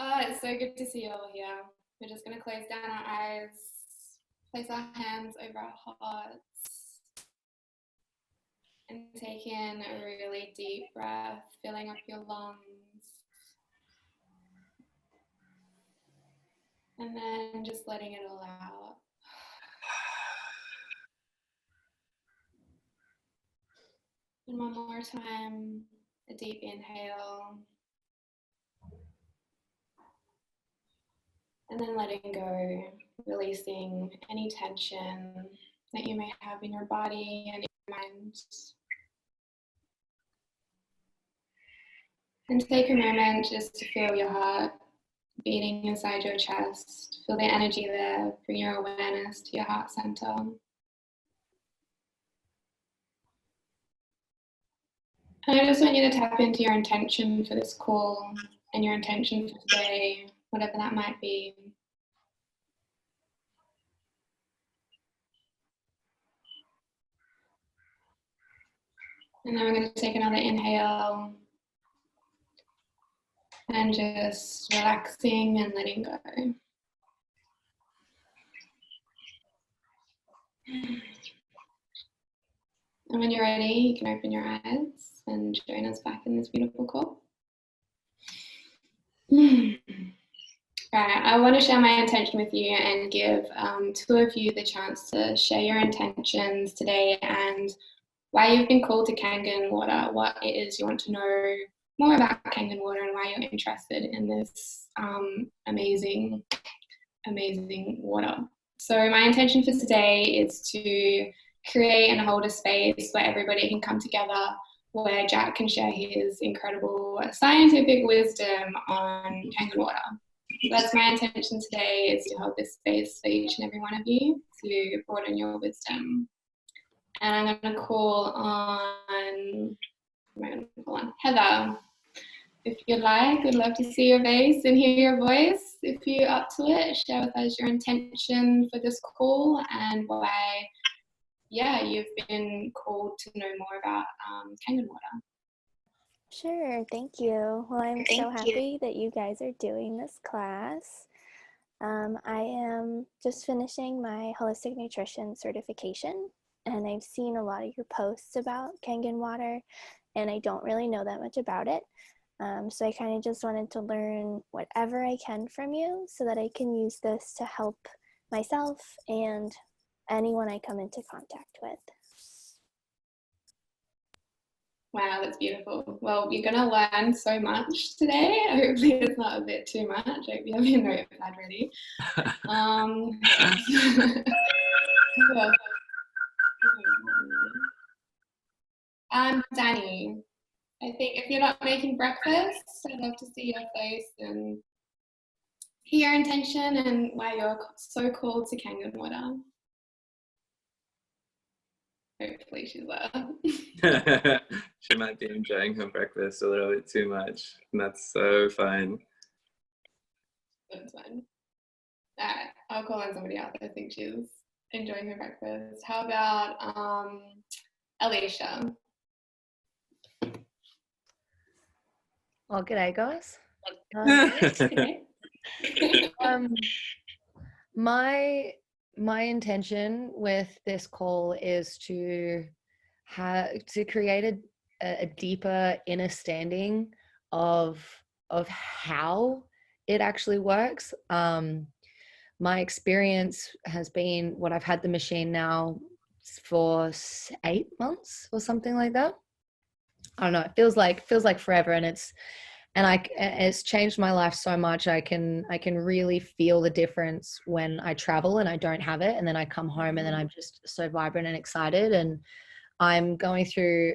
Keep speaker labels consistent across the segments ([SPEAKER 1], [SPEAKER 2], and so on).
[SPEAKER 1] Oh, it's so good to see you all here. We're just going to close down our eyes, place our hands over our hearts, and take in a really deep breath, filling up your lungs. And then just letting it all out. And one more time, a deep inhale. And then letting go, releasing any tension that you may have in your body and in your mind. And take a moment just to feel your heart beating inside your chest. Feel the energy there. Bring your awareness to your heart center. And I just want you to tap into your intention for this call and your intention for today, whatever that might be. And then we're going to take another inhale and just relaxing and letting go. And when you're ready, you can open your eyes and join us back in this beautiful call. Right, I want to share my intention with you and give two of you the chance to share your intentions today and why you've been called to Kangen Water, what it is you want to know more about Kangen Water and why you're interested in this amazing water. So my intention for today is to create and hold a space where everybody can come together, where Jack can share his incredible scientific wisdom on Kangen Water. That's my intention today, is to hold this space for each and every one of you to broaden your wisdom. And I'm going to call on Heather. If you'd like, we'd love to see your face and hear your voice. If you're up to it, share with us your intention for this call and why, you've been called to know more about Kangen Water.
[SPEAKER 2] Sure, thank you. Well, I'm so happy that you guys are doing this class. I am just finishing my holistic nutrition certification, and I've seen a lot of your posts about Kangen Water, and I don't really know that much about it. So I kind of just wanted to learn whatever I can from you so that I can use this to help myself and anyone I come into contact with.
[SPEAKER 1] Wow, that's beautiful. Well, you're going to learn so much today. Hopefully it's not a bit too much. I hope you have your notepad ready. Danny, I think if you're not making breakfast, I'd love to see your face and hear your intention and why you're so called to Kangen Water. Hopefully she's there.
[SPEAKER 3] She might be enjoying her breakfast a little bit too much. And that's so fine.
[SPEAKER 1] That's fine. I'll call on somebody else. I think she's enjoying her breakfast. How about Alicia?
[SPEAKER 4] Well, g'day guys. My intention with this call is to create a deeper understanding of how it actually works. My experience has been what I've had the machine now for 8 months or something like that. I don't know. It feels like forever, and it's changed my life so much. I can really feel the difference when I travel and I don't have it, and then I come home and then I'm just so vibrant and excited. And I'm going through,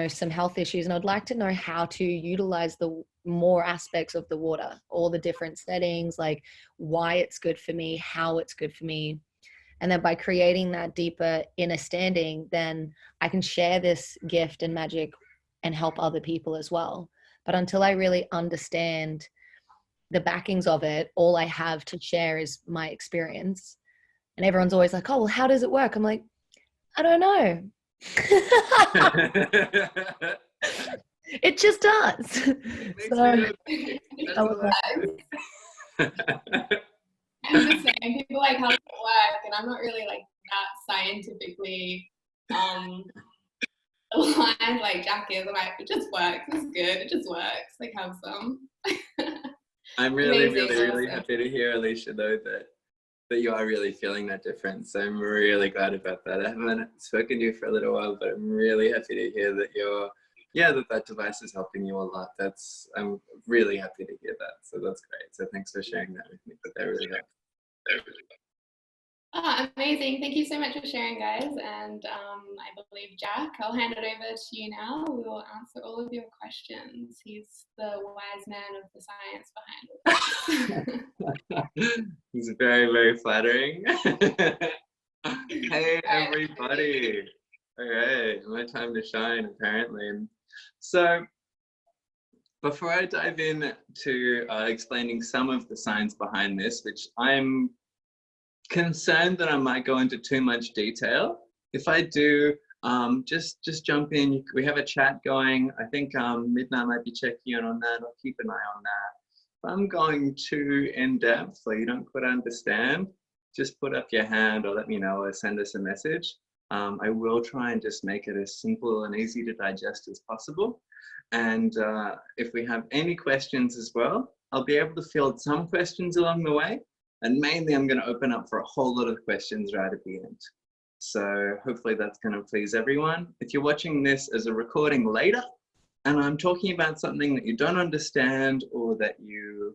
[SPEAKER 4] some health issues, and I'd like to know how to utilize the more aspects of the water, all the different settings, like why it's good for me, how it's good for me. And then by creating that deeper understanding, then I can share this gift and magic and help other people as well. But until I really understand the backings of it, all I have to share is my experience. And everyone's always like, oh, well, how does it work? I'm like, I don't know. It just does.
[SPEAKER 1] I'm the same. People are like, how does it work? And I'm not really like that scientifically aligned like Jack is. I'm like, it just works. It's good. It just works. Like, have some.
[SPEAKER 3] I'm really,
[SPEAKER 1] Amazing,
[SPEAKER 3] really
[SPEAKER 1] awesome.
[SPEAKER 3] happy to hear, Alicia, though, that you are really feeling that difference. So I'm really glad about that. I haven't spoken to you for a little while, but I'm really happy to hear that that device is helping you a lot. I'm really happy to hear that. So that's great. So thanks for sharing that with me. That really helped.
[SPEAKER 1] Oh, amazing. Thank you so much for sharing, guys. And I believe, Jack, I'll hand it over to you now. We will answer all of your questions. He's the wise man of the science behind it.
[SPEAKER 3] It's very, very flattering. Hey, everybody. All right, my time to shine, apparently. So before I dive in to explaining some of the science behind this, which I'm concerned that I might go into too much detail. If I do, just jump in. We have a chat going. I think Midnight might be checking in on that. I'll keep an eye on that. If I'm going too in depth or you don't quite understand, just put up your hand or let me know or send us a message. I will try and just make it as simple and easy to digest as possible. And if we have any questions as well, I'll be able to field some questions along the way. And mainly I'm going to open up for a whole lot of questions right at the end. So hopefully that's going to please everyone. If you're watching this as a recording later and I'm talking about something that you don't understand or that you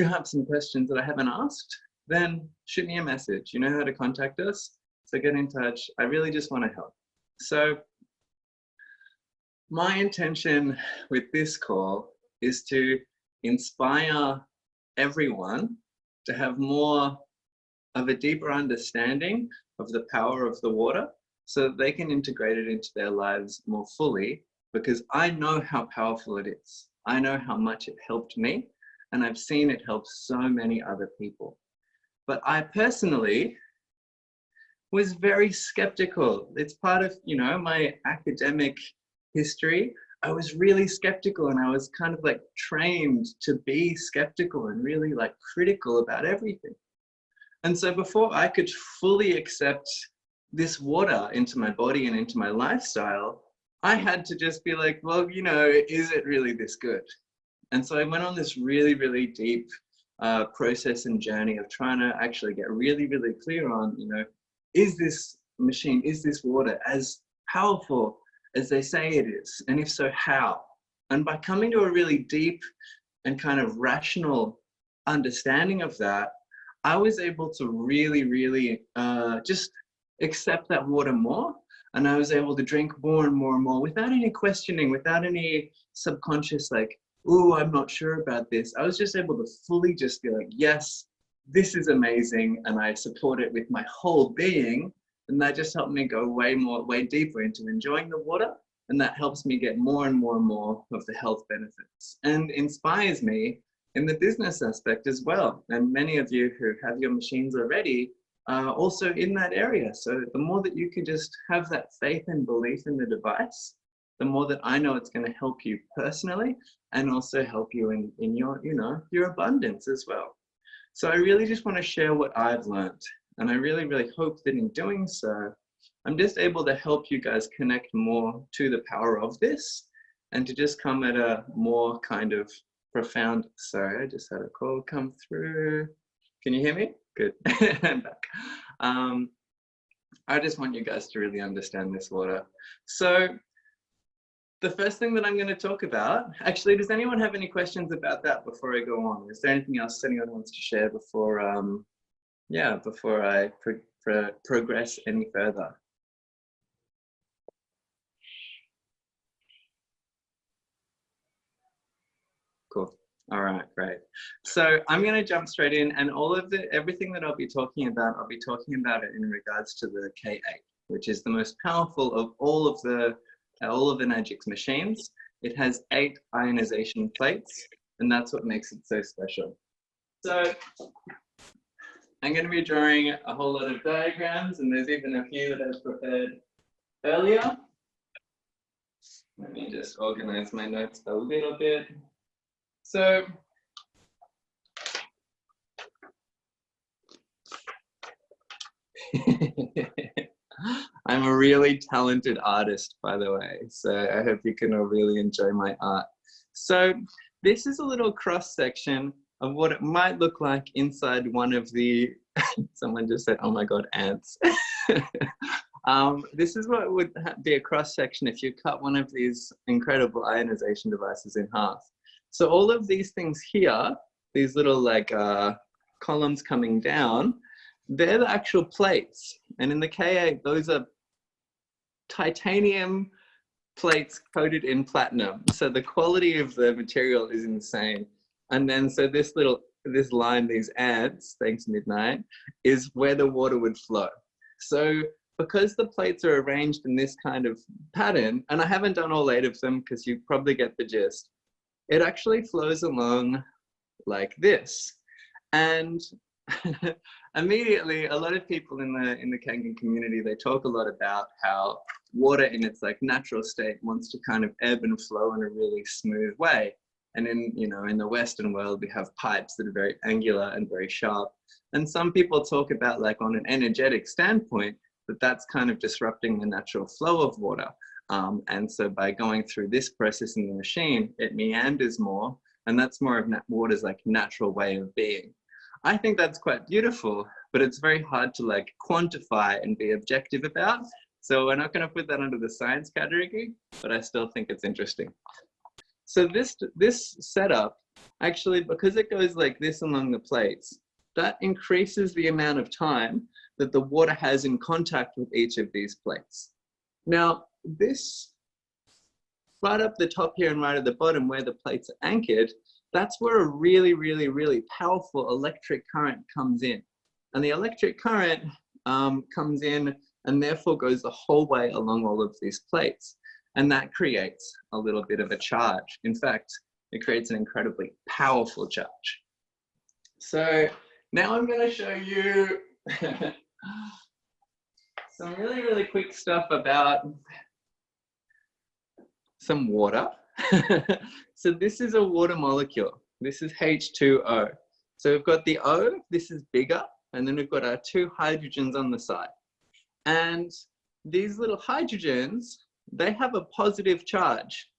[SPEAKER 3] have some questions that I haven't asked, then shoot me a message. You know how to contact us. So get in touch. I really just want to help. So my intention with this call is to inspire everyone to have more of a deeper understanding of the power of the water so that they can integrate it into their lives more fully, because I know how powerful it is. I know how much it helped me, and I've seen it help so many other people. But I personally was very skeptical. It's part of, my academic history. I was really skeptical, and I was kind of like trained to be skeptical and really like critical about everything. And so before I could fully accept this water into my body and into my lifestyle, I had to just be like, well, is it really this good? And so I went on this really, really deep process and journey of trying to actually get really, really clear on, is this machine, is this water as powerful as they say it is? And if so, how? And by coming to a really deep and kind of rational understanding of that, I was able to really, really just accept that water more. And I was able to drink more and more and more without any questioning, without any subconscious like, oh, I'm not sure about this. I was just able to fully just be like, yes, this is amazing. And I support it with my whole being. And that just helped me go way deeper into enjoying the water. And that helps me get more and more and more of the health benefits and inspires me in the business aspect as well. And many of you who have your machines already are also in that area. So the more that you can just have that faith and belief in the device, the more that I know it's going to help you personally and also help you in your, your abundance as well. So I really just want to share what I've learned. And I really, really hope that in doing so, I'm just able to help you guys connect more to the power of this and to just come at a more kind of profound, sorry, I just had a call come through. Can you hear me? Good. I'm back. I just want you guys to really understand this water. So the first thing that I'm going to talk about, actually, does anyone have any questions about that before I go on? Is there anything else anyone wants to share before, before I progress any further? Cool. All right, great. So I'm going to jump straight in, and everything that I'll be talking about it in regards to the K8, which is the most powerful of all of Enagic's machines. It has 8 ionization plates, and that's what makes it so special. So I'm going to be drawing a whole lot of diagrams, and there's even a few that I've prepared earlier. Let me just organize my notes a little bit. So I'm a really talented artist, by the way, so I hope you can all really enjoy my art. So this is a little cross section of what it might look like inside one of the, someone just said, oh my God, ants. This is what would be a cross section if you cut one of these incredible ionization devices in half. So all of these things here, these little like columns coming down, they're the actual plates. And in the K8, those are titanium plates coated in platinum. So the quality of the material is insane. And then so this line, these ants, thanks Midnight, is where the water would flow. So because the plates are arranged in this kind of pattern, and I haven't done all 8 of them because you probably get the gist, it actually flows along like this. And immediately, a lot of people in the Kangen community, they talk a lot about how water in its like natural state wants to kind of ebb and flow in a really smooth way. And in the Western world, we have pipes that are very angular and very sharp. And some people talk about, like, on an energetic standpoint, that's kind of disrupting the natural flow of water. And so by going through this process in the machine, it meanders more, and that's more of water's like natural way of being. I think that's quite beautiful, but it's very hard to like quantify and be objective about. So we're not going to put that under the science category, but I still think it's interesting. So this setup, actually, because it goes like this along the plates, that increases the amount of time that the water has in contact with each of these plates. Now, this right up the top here and right at the bottom where the plates are anchored, that's where a really, really, really powerful electric current comes in. And the electric current comes in and therefore goes the whole way along all of these plates. And that creates a little bit of a charge. In fact, it creates an incredibly powerful charge. So now I'm going to show you some really, really quick stuff about some water. So this is a water molecule. This is H2O. So we've got the O, this is bigger, and then we've got our 2 hydrogens on the side. And these little hydrogens, they have a positive charge.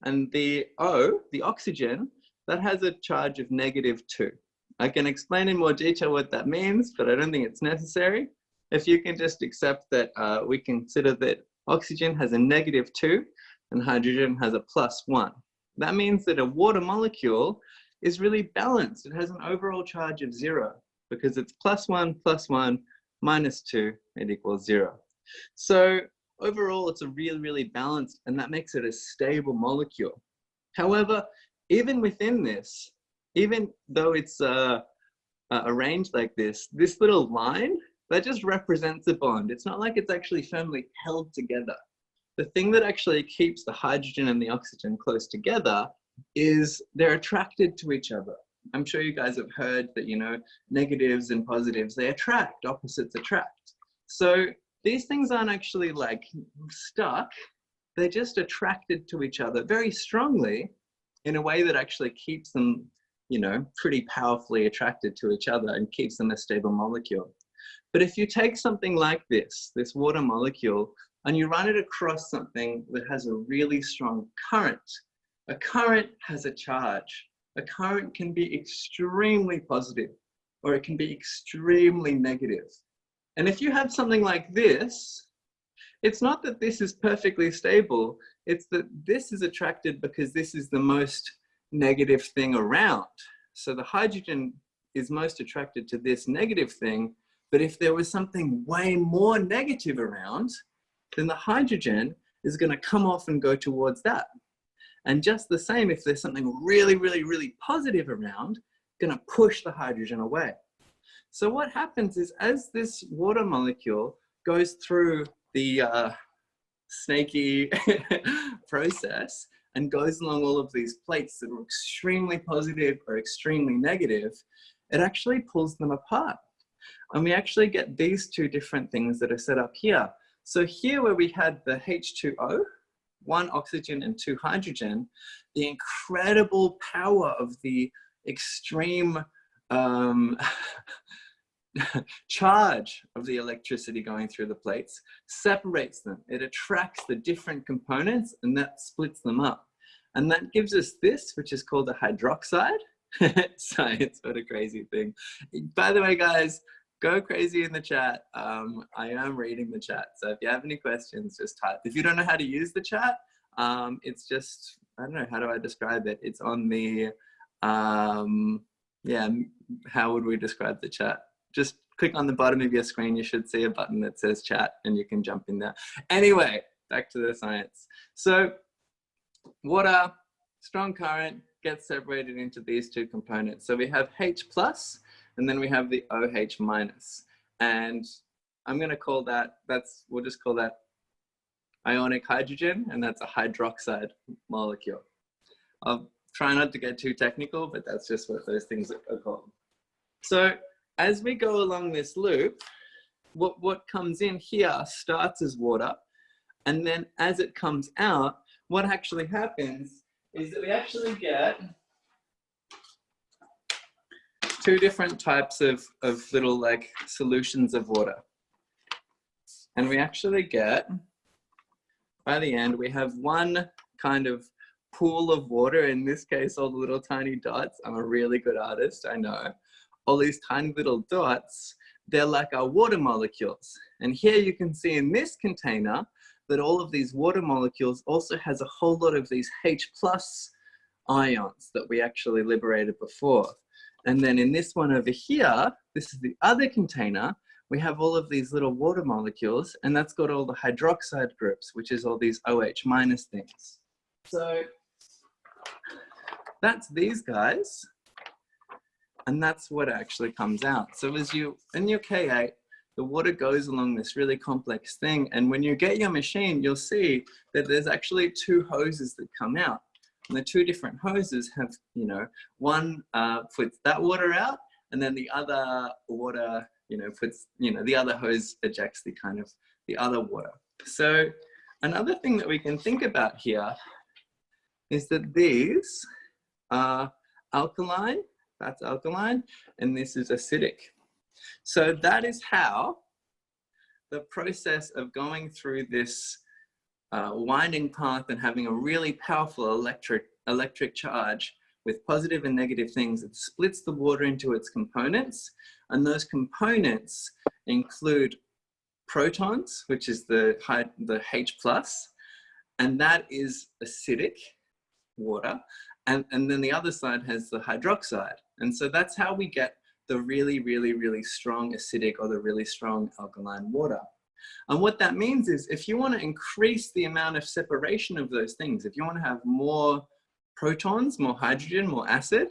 [SPEAKER 3] And the O, the oxygen, that has a charge of -2. I can explain in more detail what that means, but I don't think it's necessary. If you can just accept that we consider that oxygen has a -2 and hydrogen has a +1. That means that a water molecule is really balanced. It has an overall charge of 0 because it's +1 + 1 -2, it equals 0. So overall, it's a really, really balanced, and that makes it a stable molecule. However, even within this, even though it's arranged like this little line, that just represents a bond. It's not like it's actually firmly held together. The thing that actually keeps the hydrogen and the oxygen close together is they're attracted to each other. I'm sure you guys have heard that, negatives and positives, they attract, opposites attract. So these things aren't actually like stuck. They're just attracted to each other very strongly in a way that actually keeps them, pretty powerfully attracted to each other and keeps them a stable molecule. But if you take something like this water molecule, and you run it across something that has a really strong current, a current has a charge. A current can be extremely positive, or it can be extremely negative. And if you have something like this, it's not that this is perfectly stable, it's that this is attracted because this is the most negative thing around. So the hydrogen is most attracted to this negative thing, but if there was something way more negative around, then the hydrogen is going to come off and go towards that. And just the same, if there's something really, really, really positive around, going to push the hydrogen away. So what happens is, as this water molecule goes through the snaky process and goes along all of these plates that are extremely positive or extremely negative, it actually pulls them apart. And we actually get these 2 different things that are set up here. So here where we had the H2O, 1 oxygen and 2 hydrogen, the incredible power of the extreme charge of the electricity going through the plates separates them. It attracts the different components and that splits them up. And that gives us this, which is called a hydroxide. Science, what a crazy thing. By the way, guys, go crazy in the chat. I am reading the chat. So if you have any questions, just type. If you don't know how to use the chat, it's just, I don't know, how do I describe it? It's on the, yeah, how would we describe the chat? Just click on the bottom of your screen. You should see a button that says chat and you can jump in there. Anyway, back to the science. So water, strong current, gets separated into these two components. So we have H plus, and then we have the OH minus. And I'm gonna call that, we'll just call that ionic hydrogen, and that's a hydroxide molecule. I'll try not to get too technical, but that's just what those things are called. So as we go along this loop, what comes in here starts as water, and then as it comes out, what actually happens is that we actually get two different types of little like solutions of water. And we actually get, by the end, we have one kind of pool of water, in this case, all the little tiny dots. I'm a really good artist, I know. All these tiny little dots, they're like our water molecules. And here you can see in this container that all of these water molecules also has a whole lot of these H plus ions that we actually liberated before. And then in this one over here, this is the other container, we have all of these little water molecules, and that's got all the hydroxide groups, which is all these OH minus things. So that's these guys, and that's what actually comes out. So as you, in your K8, the water goes along this really complex thing, and when you get your machine, you'll see that there's actually two hoses that come out. And the two different hoses have, you know, one puts that water out, and then the other water, you know, puts, you know, the other hose ejects the kind of the other water. So another thing that we can think about here is that these are alkaline, that's alkaline, and this is acidic. So that is how the process of going through this winding path and having a really powerful electric charge with positive and negative things, it splits the water into its components. And those components include protons, which is the H plus, and that is acidic water. And then the other side has the hydroxide. And so that's how we get the really, really, really strong acidic or the really strong alkaline water. And what that means is if you want to increase the amount of separation of those things, if you want to have more protons, more hydrogen, more acid,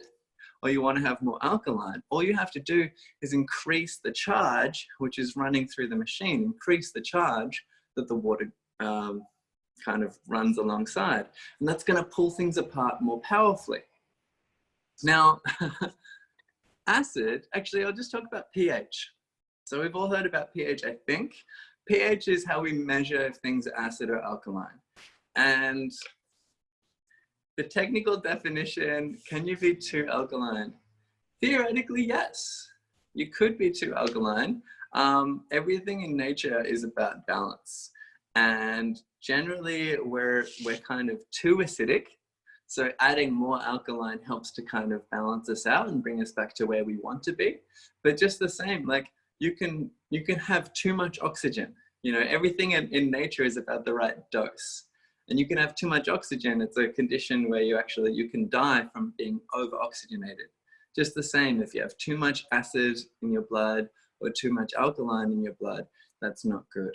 [SPEAKER 3] or you want to have more alkaline, all you have to do is increase the charge, which is running through the machine, increase the charge that the water kind of runs alongside. And that's going to pull things apart more powerfully. Now, acid, actually, I'll just talk about pH. So we've all heard about pH, I think. pH is how we measure if things are acid or alkaline. And the technical definition, can you be too alkaline? Theoretically, yes. You could be too alkaline. Everything in nature is about balance. And generally, we're kind of too acidic. So adding more alkaline helps to kind of balance us out and bring us back to where we want to be. But just the same, like you can have too much oxygen. You know, everything in nature is about the right dose. And you can have too much oxygen. It's a condition where you can die from being over-oxygenated. Just the same, if you have too much acid in your blood or too much alkaline in your blood, that's not good.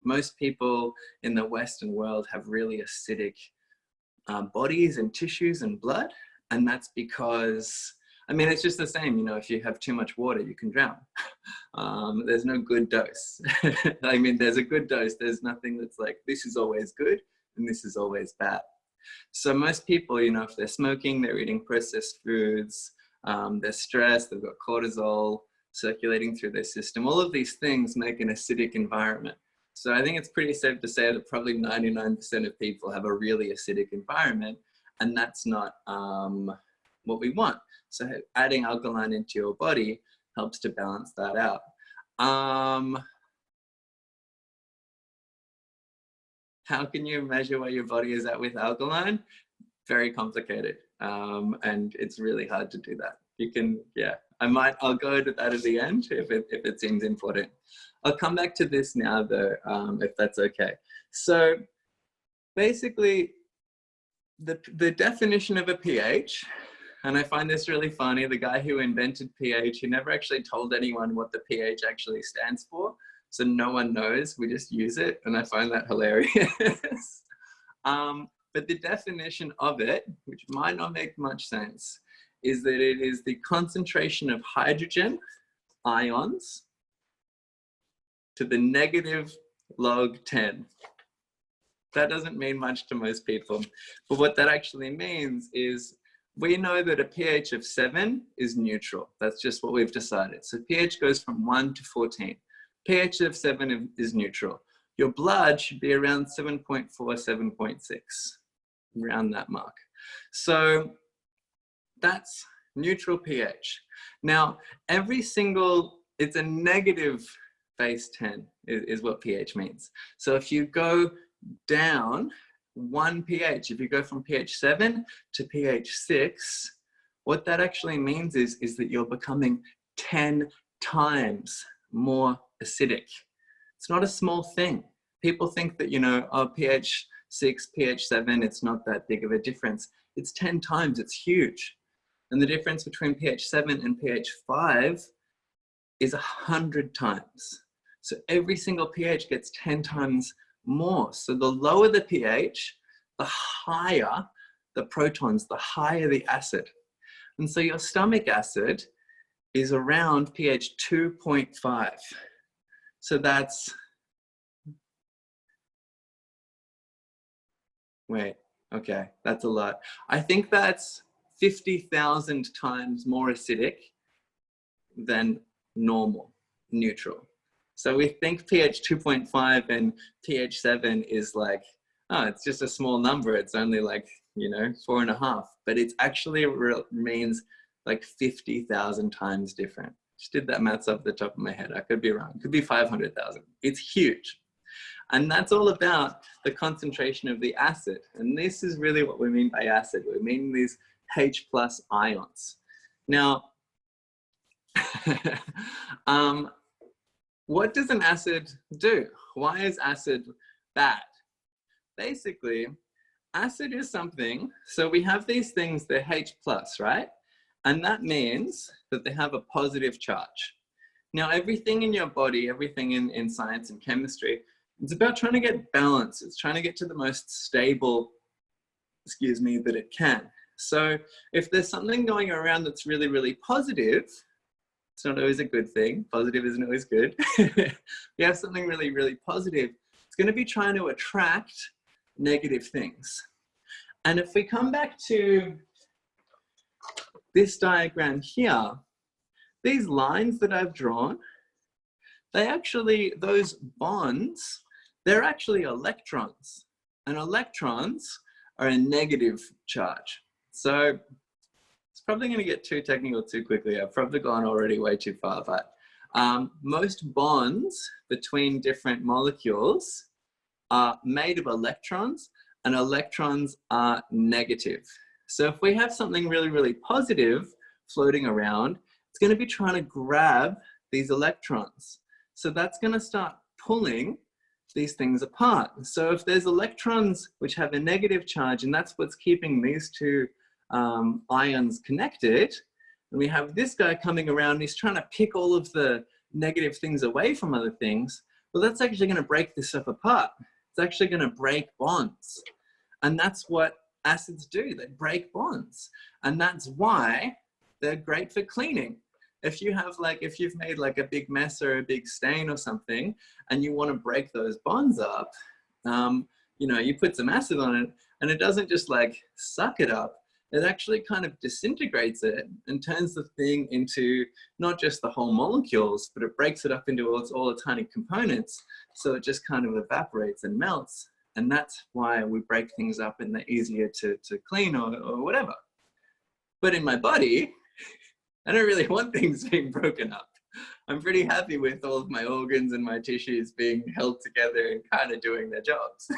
[SPEAKER 3] Most people in the Western world have really acidic bodies and tissues and blood. And that's because, I mean, it's just the same, you know, if you have too much water, you can drown. There's no good dose. I mean, there's a good dose. There's nothing that's like, this is always good and this is always bad. So most people, you know, if they're smoking, they're eating processed foods, they're stressed, they've got cortisol circulating through their system. All of these things make an acidic environment. So I think it's pretty safe to say that probably 99% of people have a really acidic environment, and that's not what we want. So adding alkaline into your body helps to balance that out. How can you measure where your body is at with alkaline? Very complicated, and it's really hard to do that. You can, yeah, I'll go to that at the end if it seems important. I'll come back to this now though, if that's okay. So basically, the definition of a pH, and I find this really funny, the guy who invented pH, he never actually told anyone what the pH actually stands for. So no one knows, we just use it, and I find that hilarious. But the definition of it, which might not make much sense, is that it is the concentration of hydrogen ions to the negative log 10. That doesn't mean much to most people, but what that actually means is we know that a pH of 7 is neutral. That's just what we've decided. So pH goes from 1 to 14. pH of 7 is neutral. Your blood should be around 7.4, 7.6, around that mark. So that's neutral pH. Now, it's a negative base 10 is what pH means. So if you go down 1 pH, if you go from pH 7 to pH 6, what that actually means is that you're becoming 10 times more acidic. It's not a small thing. People think that, you know, oh, pH 6, pH 7, it's not that big of a difference. It's 10 times, it's huge. And the difference between pH 7 and pH 5 is 100 times. So every single pH gets 10 times more. So the lower the pH, the higher the protons, the higher the acid. And so your stomach acid is around pH 2.5. So that's, wait, okay, that's a lot. I think that's 50,000 times more acidic than normal, neutral. So we think pH 2.5 and pH 7 is like, oh, it's just a small number. It's only like, you know, 4.5, but it's actually means like 50,000 times different. Just did that maths off the top of my head. I could be wrong. It could be 500,000. It's huge. And that's all about the concentration of the acid. And this is really what we mean by acid. We mean these H+ ions. Now, what does an acid do? Why is acid bad? Basically, acid is something, so we have these things, they're H+, right? And that means that they have a positive charge. Now, everything in your body, everything in science and chemistry, it's about trying to get balance. It's trying to get to the most stable, that it can. So if there's something going around that's really, really positive, it's not always a good thing. Positive isn't always good. We have something really, really positive. It's going to be trying to attract negative things. And if we come back to this diagram here, these lines that I've drawn, those bonds, they're actually electrons. And electrons are a negative charge. So it's probably going to get too technical too quickly. I've probably gone already way too far, but most bonds between different molecules are made of electrons, and electrons are negative. So if we have something really, really positive floating around, it's going to be trying to grab these electrons. So that's going to start pulling these things apart. So if there's electrons which have a negative charge, and that's what's keeping these two ions connected, and we have this guy coming around, he's trying to pick all of the negative things away from other things, well, that's actually going to break this stuff apart. It's actually going to break bonds. And that's what acids do, they break bonds. And that's why they're great for cleaning. If you have if you've made like a big mess or a big stain or something, and you want to break those bonds up, you know, you put some acid on it, and it doesn't just like suck it up, it actually kind of disintegrates it and turns the thing into not just the whole molecules, but it breaks it up into all the tiny components. So it just kind of evaporates and melts. And that's why we break things up and they're easier to clean or whatever. But in my body, I don't really want things being broken up. I'm pretty happy with all of my organs and my tissues being held together and kind of doing their jobs.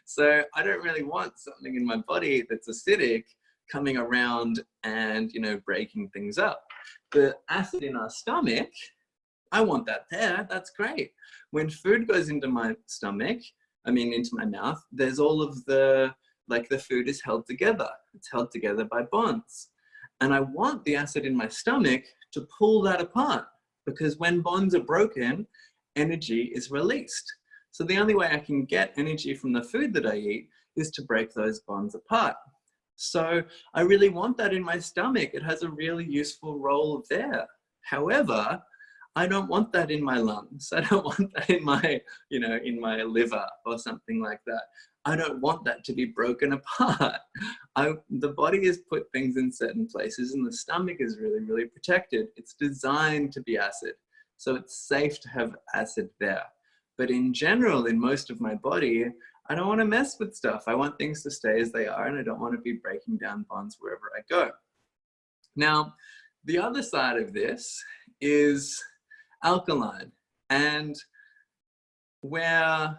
[SPEAKER 3] So I don't really want something in my body that's acidic coming around and, you know, breaking things up. The acid in our stomach, I want that there. That's great. When food goes into my stomach, I mean, into my mouth, there's all of the, like the food is held together. It's held together by bonds. And I want the acid in my stomach to pull that apart, because when bonds are broken, energy is released. So the only way I can get energy from the food that I eat is to break those bonds apart. So I really want that in my stomach. It has a really useful role there. However, I don't want that in my lungs. I don't want that in my, you know, in my liver or something like that. I don't want that to be broken apart. The body has put things in certain places, and the stomach is really, really protected. It's designed to be acid. So it's safe to have acid there. But in general, in most of my body, I don't want to mess with stuff. I want things to stay as they are, and I don't want to be breaking down bonds wherever I go. Now, the other side of this is alkaline, and where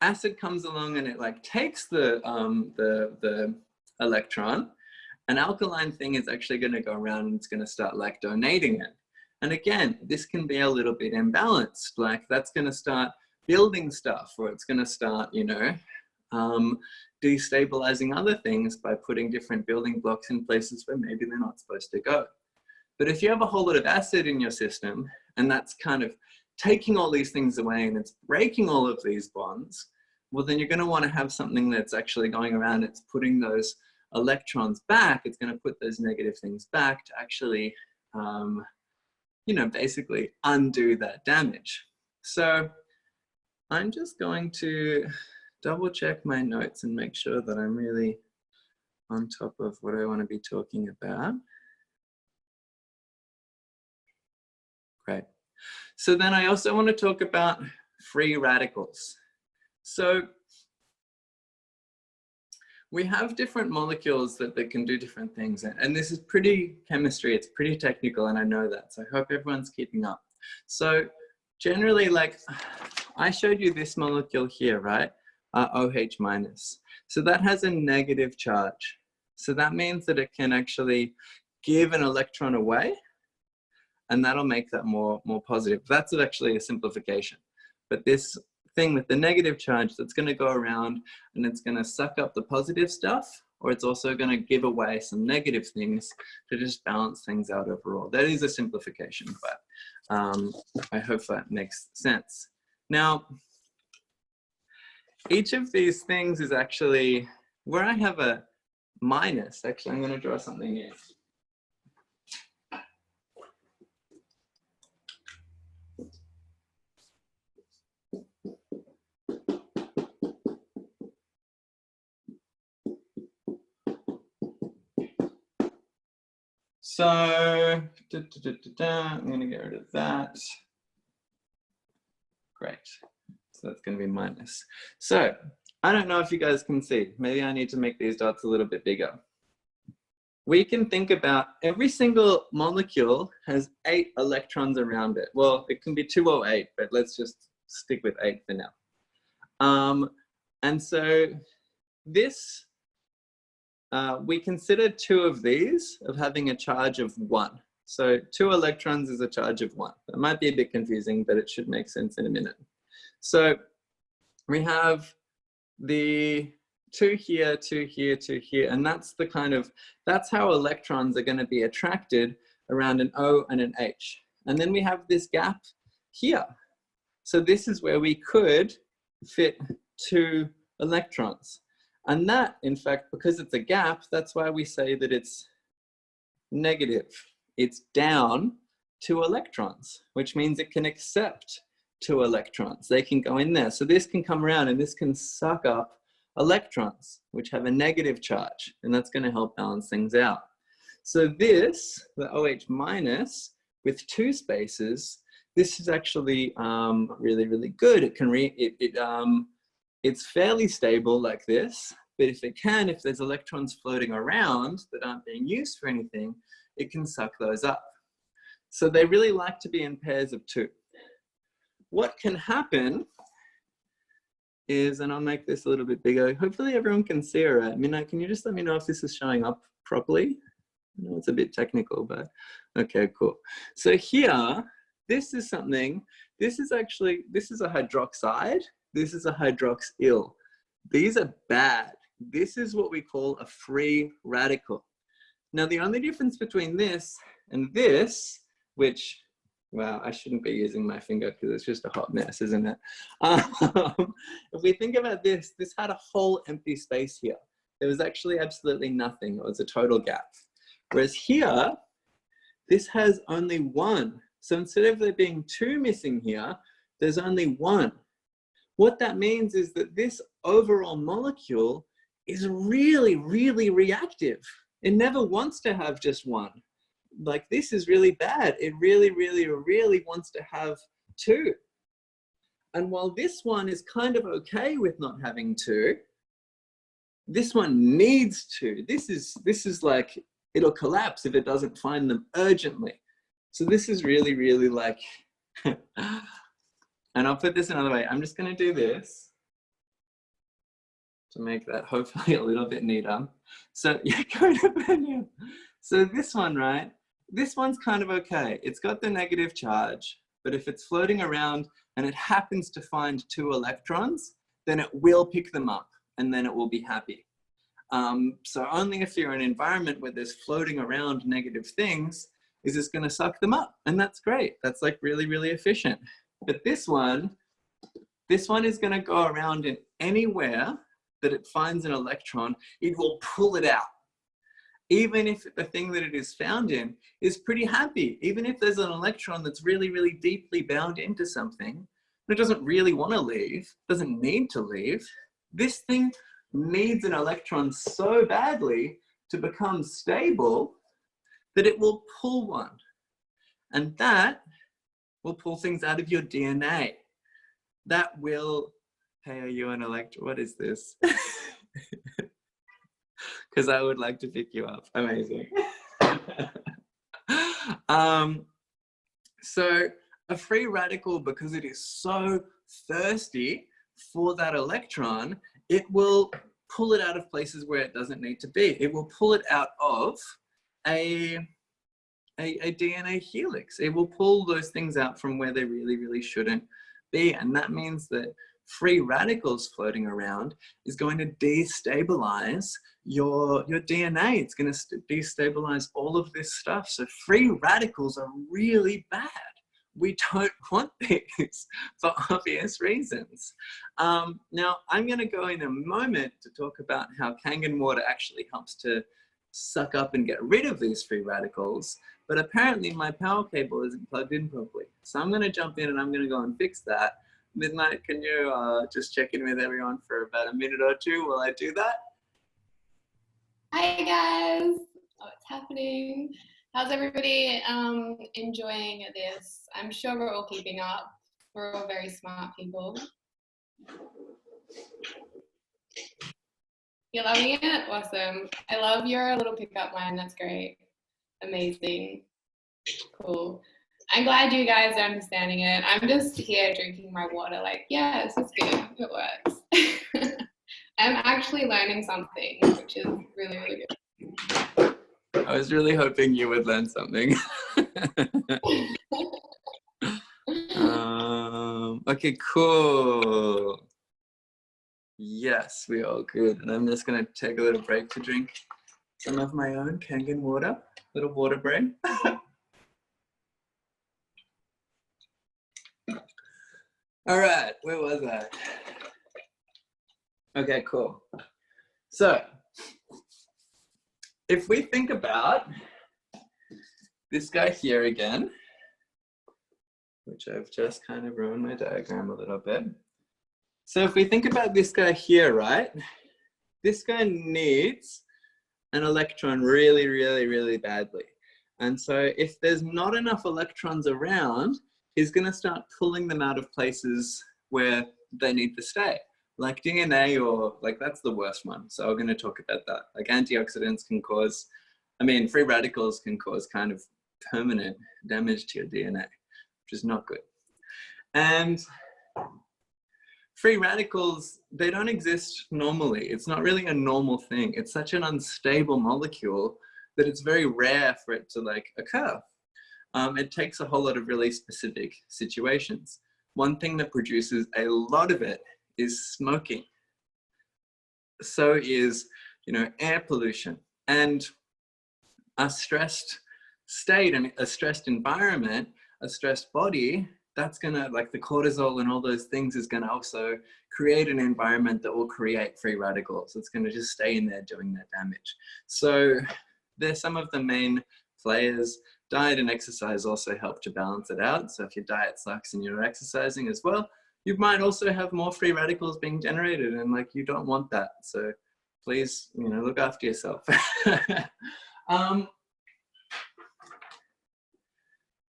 [SPEAKER 3] acid comes along and it like takes the electron, an alkaline thing is actually going to go around and it's going to start like donating it. And again, this can be a little bit imbalanced. Like that's going to start building stuff, or it's going to start, you know, destabilizing other things by putting different building blocks in places where maybe they're not supposed to go. But if you have a whole lot of acid in your system, and that's kind of taking all these things away and it's breaking all of these bonds, well, then you're going to want to have something that's actually going around, it's putting those electrons back, it's going to put those negative things back to actually, you know, basically undo that damage. So I'm just going to double check my notes and make sure that I'm really on top of what I want to be talking about. Great. So then I also want to talk about free radicals. So we have different molecules that can do different things. And this is pretty chemistry, it's pretty technical, and I know that. So I hope everyone's keeping up. So generally, like I showed you this molecule here, right? OH minus. So that has a negative charge. So that means that it can actually give an electron away, and that'll make that more positive. That's actually a simplification. But this thing with the negative charge, that's going to go around and it's going to suck up the positive stuff, or it's also going to give away some negative things to just balance things out overall. That is a simplification, but I hope that makes sense. Now, each of these things is actually, where I have a minus, actually I'm going to draw something here. So, I'm going to get rid of that. Great. So that's going to be minus. So, I don't know if you guys can see. Maybe I need to make these dots a little bit bigger. We can think about every single molecule has 8 electrons around it. Well, it can be 2 or 8, but let's just stick with 8 for now. And so this, we consider 2 of these of having a charge of 1. So 2 electrons is a charge of 1. That might be a bit confusing, but it should make sense in a minute. So we have the 2 here, 2 here, 2 here, and that's the kind of, that's how electrons are going to be attracted around an O and an H. And then we have this gap here. So this is where we could fit 2 electrons. And that, in fact, because it's a gap, that's why we say that it's negative. It's down 2 electrons, which means it can accept 2 electrons. They can go in there. So this can come around and this can suck up electrons, which have a negative charge, and that's going to help balance things out. So this, the OH minus with 2 spaces, this is actually really, really good. It can it's fairly stable like this, But if it can, if there's electrons floating around that aren't being used for anything, it can suck those up. So they really like to be in pairs of 2. What can happen is, and I'll make this a little bit bigger, hopefully everyone can see all right. Midnight, can you just let me know if this is showing up properly? I know it's a bit technical, but okay, cool. So here, this is something, this is a hydroxide, this is a hydroxyl. These are bad. This is what we call a free radical. Now, the only difference between this and this, which, wow, I shouldn't be using my finger because it's just a hot mess, isn't it? If we think about this, this had a whole empty space here. There was actually absolutely nothing. It was a total gap. Whereas here, this has only 1. So instead of there being 2 missing here, there's only 1. What that means is that this overall molecule is really, really reactive. It never wants to have just 1. Like, this is really bad. It really, really, really wants to have 2. And while this one is kind of okay with not having 2, this one needs 2. This is like, it'll collapse if it doesn't find them urgently. So this is really, really like, and I'll put this another way. I'm just going to do this to make that hopefully a little bit neater. So yeah, so this one, right? This one's kind of okay. It's got the negative charge, but if it's floating around and it happens to find 2 electrons, then it will pick them up and then it will be happy. So only if you're in an environment where there's floating around negative things is this going to suck them up. And that's great. That's like really, really efficient. But this one is going to go around in anywhere that it finds an electron, it will pull it out. Even if the thing that it is found in is pretty happy, even if there's an electron that's really, really deeply bound into something, it doesn't really want to leave, doesn't need to leave. This thing needs an electron so badly to become stable that it will pull one. And that will pull things out of your DNA. That will, hey, are you an electron? What is this? Because I would like to pick you up. Amazing. So a free radical, because it is so thirsty for that electron, it will pull it out of places where it doesn't need to be. It will pull it out of a DNA helix. It will pull those things out from where they really, really shouldn't be. And that means that free radicals floating around is going to destabilize your DNA. It's going to destabilize all of this stuff. So free radicals are really bad. We don't want these for obvious reasons. Now, I'm going to go in a moment to talk about how Kangen water actually helps to suck up and get rid of these free radicals. But apparently my power cable isn't plugged in properly. So I'm going to jump in and I'm going to go and fix that. Midnight, can you just check in with everyone for about a minute or two while I do that?
[SPEAKER 1] Hi guys, what's happening? How's everybody enjoying this? I'm sure we're all keeping up. We're all very smart people. You're loving it? Awesome. I love your little pickup line. That's great. Amazing. Cool. I'm glad you guys are understanding it. I'm just here drinking my water like, yeah, this is good. It works. I'm actually learning something, which is really, really good.
[SPEAKER 3] I was really hoping you would learn something. Okay, cool. Yes, we're all good. And I'm just going to take a little break to drink some of my own Kangen water. Little water break. All right, where was I? Okay, cool. So, if we think about this guy here again, which I've just kind of ruined my diagram a little bit. So if we think about this guy here, right? This guy needs an electron really, really, really badly. And so if there's not enough electrons around, he's going to start pulling them out of places where they need to stay. like DNA, or like that's the worst one. So we're going to talk about that. Like antioxidants can cause, I mean, free radicals can cause kind of permanent damage to your DNA, which is not good. And free radicals, they don't exist normally. It's not really a normal thing. It's such an unstable molecule that it's very rare for it to like occur. It takes a whole lot of really specific situations. One thing that produces a lot of it is smoking. So is, you know, air pollution. And a stressed state and a stressed environment, a stressed body, that's gonna, like the cortisol and all those things is gonna also create an environment that will create free radicals. It's gonna just stay in there doing that damage. So there's some of the main players. Diet and exercise also help to balance it out. So if your diet sucks and you're exercising as well, you might also have more free radicals being generated, and like you don't want that. So please, you know, look after yourself. I'm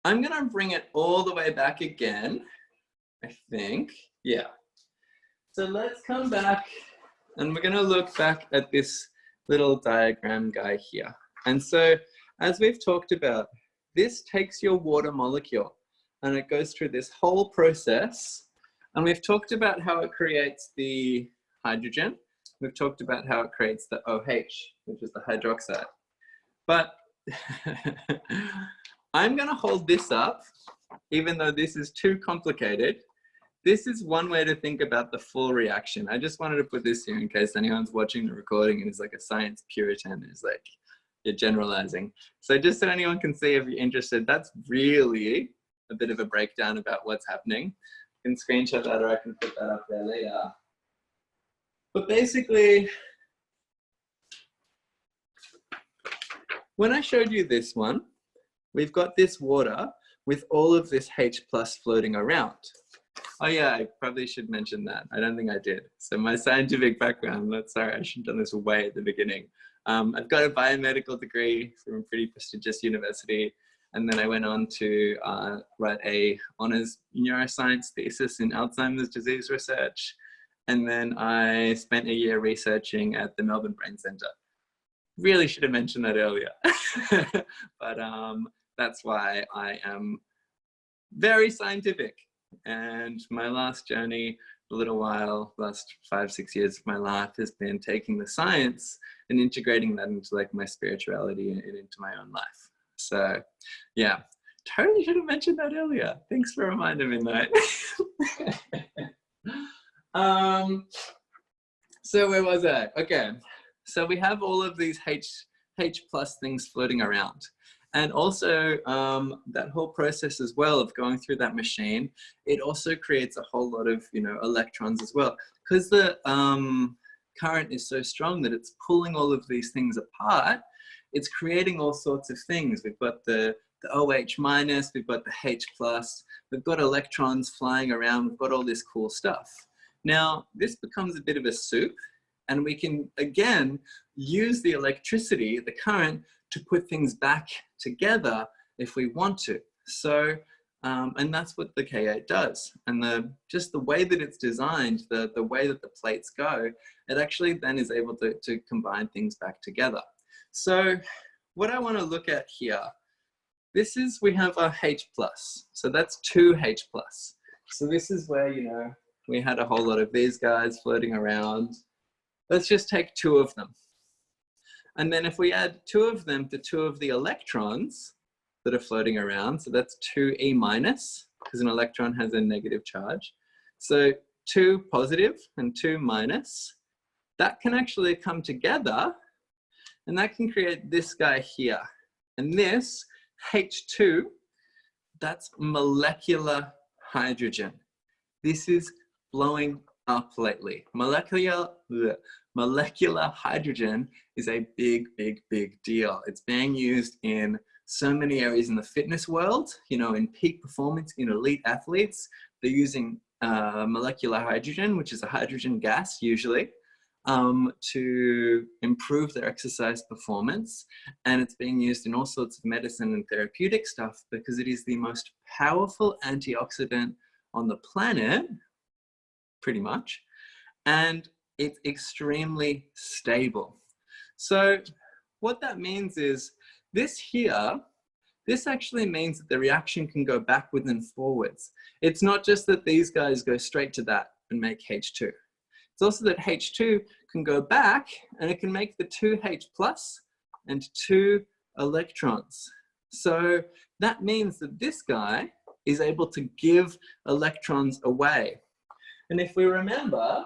[SPEAKER 3] gonna bring it all the way back again, I think. Yeah. So let's come back and we're gonna look back at this little diagram guy here. And so as we've talked about, this takes your water molecule and it goes through this whole process. And we've talked about how it creates the hydrogen. We've talked about how it creates the OH, which is the hydroxide. But I'm gonna hold this up, even though this is too complicated. This is one way to think about the full reaction. I just wanted to put this here in case anyone's watching the recording and is like a science Puritan, is like, you're generalizing. So just so anyone can see if you're interested, that's really a bit of a breakdown about what's happening. I can screenshot that or I can put that up there later. But basically, when I showed you this one, we've got this water with all of this H plus floating around. Oh yeah, I probably should mention that. I don't think I did. So my scientific background, sorry, I should have done this way at the beginning. I've got a biomedical degree from a pretty prestigious university. And then I went on to write a honors neuroscience thesis in Alzheimer's disease research. And then I spent a year researching at the Melbourne Brain Centre. Really should have mentioned that earlier. But that's why I am very scientific. And my last journey, a little while, last 5-6 years of my life has been taking the science and integrating that into like my spirituality and into my own life. So yeah, totally should have mentioned that earlier. Thanks for reminding me that. So where was I? Okay, so we have all of these H plus things floating around. And also that whole process as well of going through that machine, it also creates a whole lot of, you know, electrons as well. Because the current is so strong that it's pulling all of these things apart, it's creating all sorts of things. We've got the OH minus, we've got the H plus, we've got electrons flying around, we've got all this cool stuff. Now, this becomes a bit of a soup, and we can, again, use the electricity, the current, to put things back together if we want to. So, and that's what the K8 does. And just the way that it's designed, the way that the plates go, it actually then is able to combine things back together. So what I want to look at here, this is, we have our H plus. So that's 2 H plus. So this is where, you know, we had a whole lot of these guys floating around. Let's just take 2 of them. And then if we add 2 of them to 2 of the electrons that are floating around, so that's 2 E minus, because an electron has a negative charge. So 2 positive and 2 minus, that can actually come together and that can create this guy here. And this H2, that's molecular hydrogen. This is blowing up lately. Molecular hydrogen is a big, big, big deal. It's being used in so many areas in the fitness world, you know, in peak performance, in elite athletes. They're using molecular hydrogen, which is a hydrogen gas usually, to improve their exercise performance. And it's being used in all sorts of medicine and therapeutic stuff because it is the most powerful antioxidant on the planet, pretty much. and it's extremely stable. So what that means is this here, this actually means that the reaction can go backwards and forwards. It's not just that these guys go straight to that and make H2. It's also that H2 can go back and it can make the 2H plus and 2 electrons. So that means that this guy is able to give electrons away. And if we remember,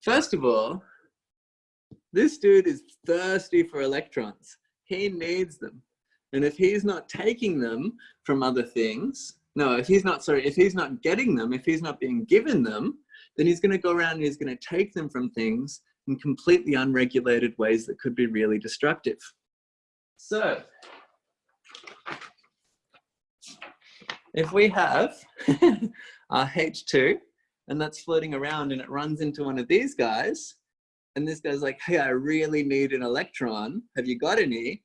[SPEAKER 3] first of all, this dude is thirsty for electrons. He needs them. And if he's not taking them from other things, no, if he's not getting them, if he's not being given them, then he's going to go around and he's going to take them from things in completely unregulated ways that could be really destructive. So, if we have our H2 and that's floating around and it runs into one of these guys, and this guy's like, hey, I really need an electron. Have you got any?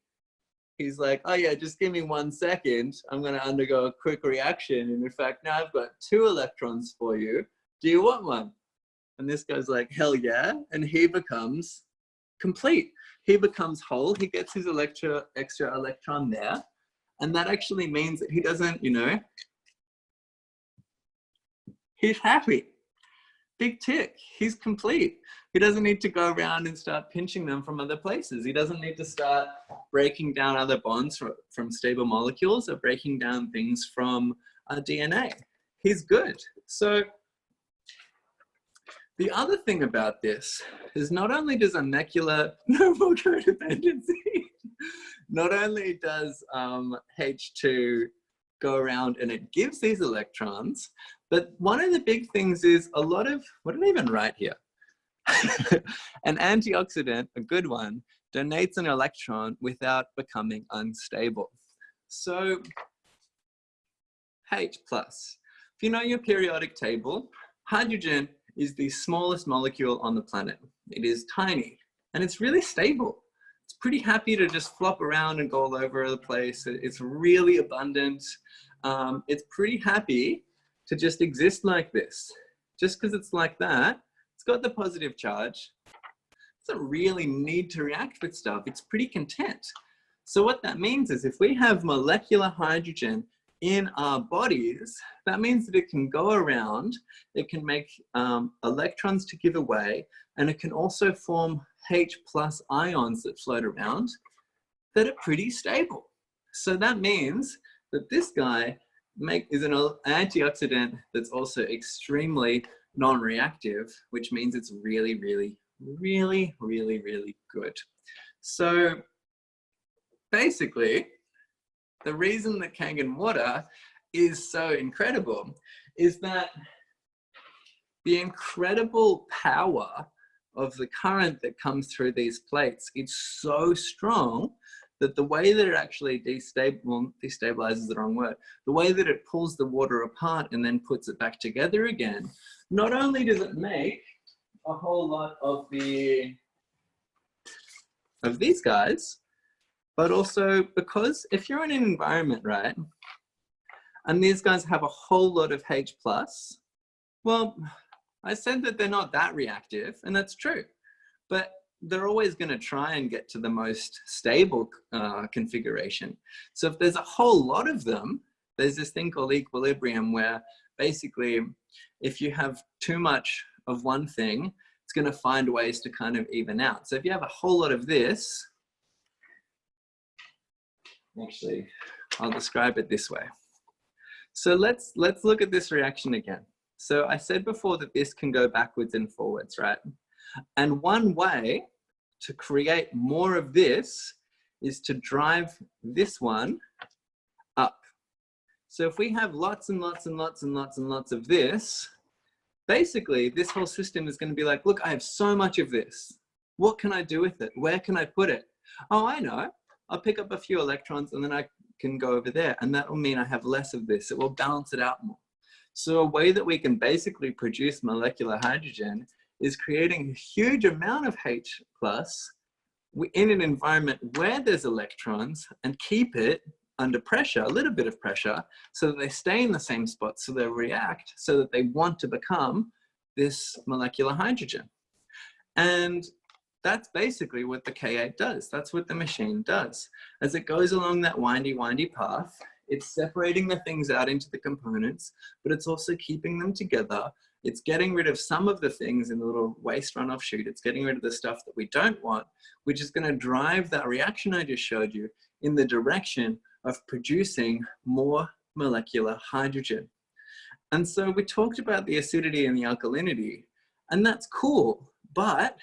[SPEAKER 3] He's like, oh yeah, just give me 1 second. I'm going to undergo a quick reaction. And in fact, now I've got 2 electrons for you. Do you want one? And this guy's like, hell yeah. And he becomes complete. He becomes whole. He gets his extra electron there. And that actually means that he doesn't, you know, he's happy. Big tick. He's complete. He doesn't need to go around and start pinching them from other places. He doesn't need to start breaking down other bonds from stable molecules or breaking down things from DNA. He's good. So the other thing about this is not only does a molecular no more codependency, not only does H2 go around and it gives these electrons, but one of the big things is a lot of, what did I even write here? An antioxidant, a good one, donates an electron without becoming unstable. So H plus. If you know your periodic table, hydrogen is the smallest molecule on the planet. It is tiny and it's really stable. It's pretty happy to just flop around and go all over the place. It's really abundant. It's pretty happy to just exist like this. Just because it's like that, it's got the positive charge. It doesn't really need to react with stuff. It's pretty content. So what that means is if we have molecular hydrogen in our bodies, that means that it can go around, it can make electrons to give away, and it can also form H plus ions that float around that are pretty stable. So that means that this guy is an antioxidant that's also extremely non-reactive, which means it's really, really, really, really, really good. So basically, the reason that Kangen water is so incredible is that the incredible power of the current that comes through these plates is so strong that the way that it actually destabilizes the wrong word, the way that it pulls the water apart and then puts it back together again, not only does it make a whole lot of these guys, but also because if you're in an environment, right, and these guys have a whole lot of H plus, well, I said that they're not that reactive, and that's true, but they're always going to try and get to the most stable configuration. So if there's a whole lot of them, there's this thing called equilibrium where basically if you have too much of one thing, it's going to find ways to kind of even out. So if you have a whole lot of this, actually, I'll describe it this way. So let's look at this reaction again. So I said before that this can go backwards and forwards, right? And one way to create more of this is to drive this one up. So if we have lots and lots and lots and lots and lots of this, basically this whole system is going to be like, look, I have so much of this. What can I do with it? Where can I put it? Oh, I know. I'll pick up a few electrons and then I can go over there. And that will mean I have less of this. It will balance it out more. So a way that we can basically produce molecular hydrogen is creating a huge amount of H plus in an environment where there's electrons and keep it under pressure, a little bit of pressure, so that they stay in the same spot, so they react, so that they want to become this molecular hydrogen. And that's basically what the K8 does. That's what the machine does. As it goes along that windy, windy path, it's separating the things out into the components, but it's also keeping them together. It's getting rid of some of the things in the little waste runoff chute. It's getting rid of the stuff that we don't want, which is going to drive that reaction I just showed you in the direction of producing more molecular hydrogen. And so we talked about the acidity and the alkalinity, and that's cool, but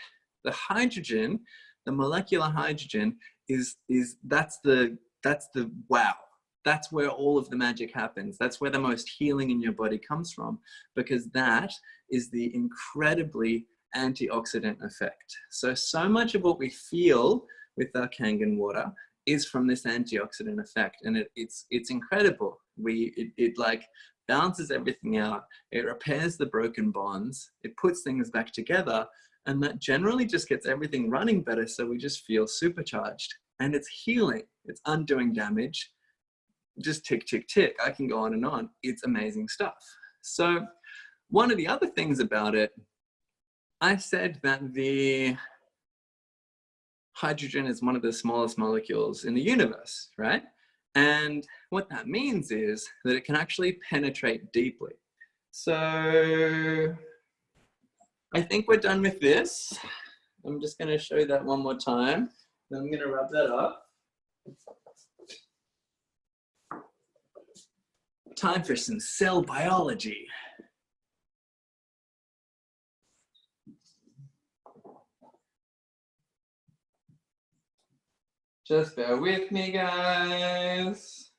[SPEAKER 3] the hydrogen, the molecular hydrogen that's the wow. That's where all of the magic happens. That's where the most healing in your body comes from, because that is the incredibly antioxidant effect. So much of what we feel with our Kangen water is from this antioxidant effect, and it's incredible. It like balances everything out. It repairs the broken bonds. It puts things back together, and that generally just gets everything running better. So we just feel supercharged, and it's healing. It's undoing damage. Just tick, tick, tick. I can go on and on. It's amazing stuff. So one of the other things about it, I said that the hydrogen is one of the smallest molecules in the universe, right? And what that means is that it can actually penetrate deeply. So I think we're done with this. I'm just going to show you that one more time. Then I'm going to wrap that up. Time for some cell biology. Just bear with me, guys.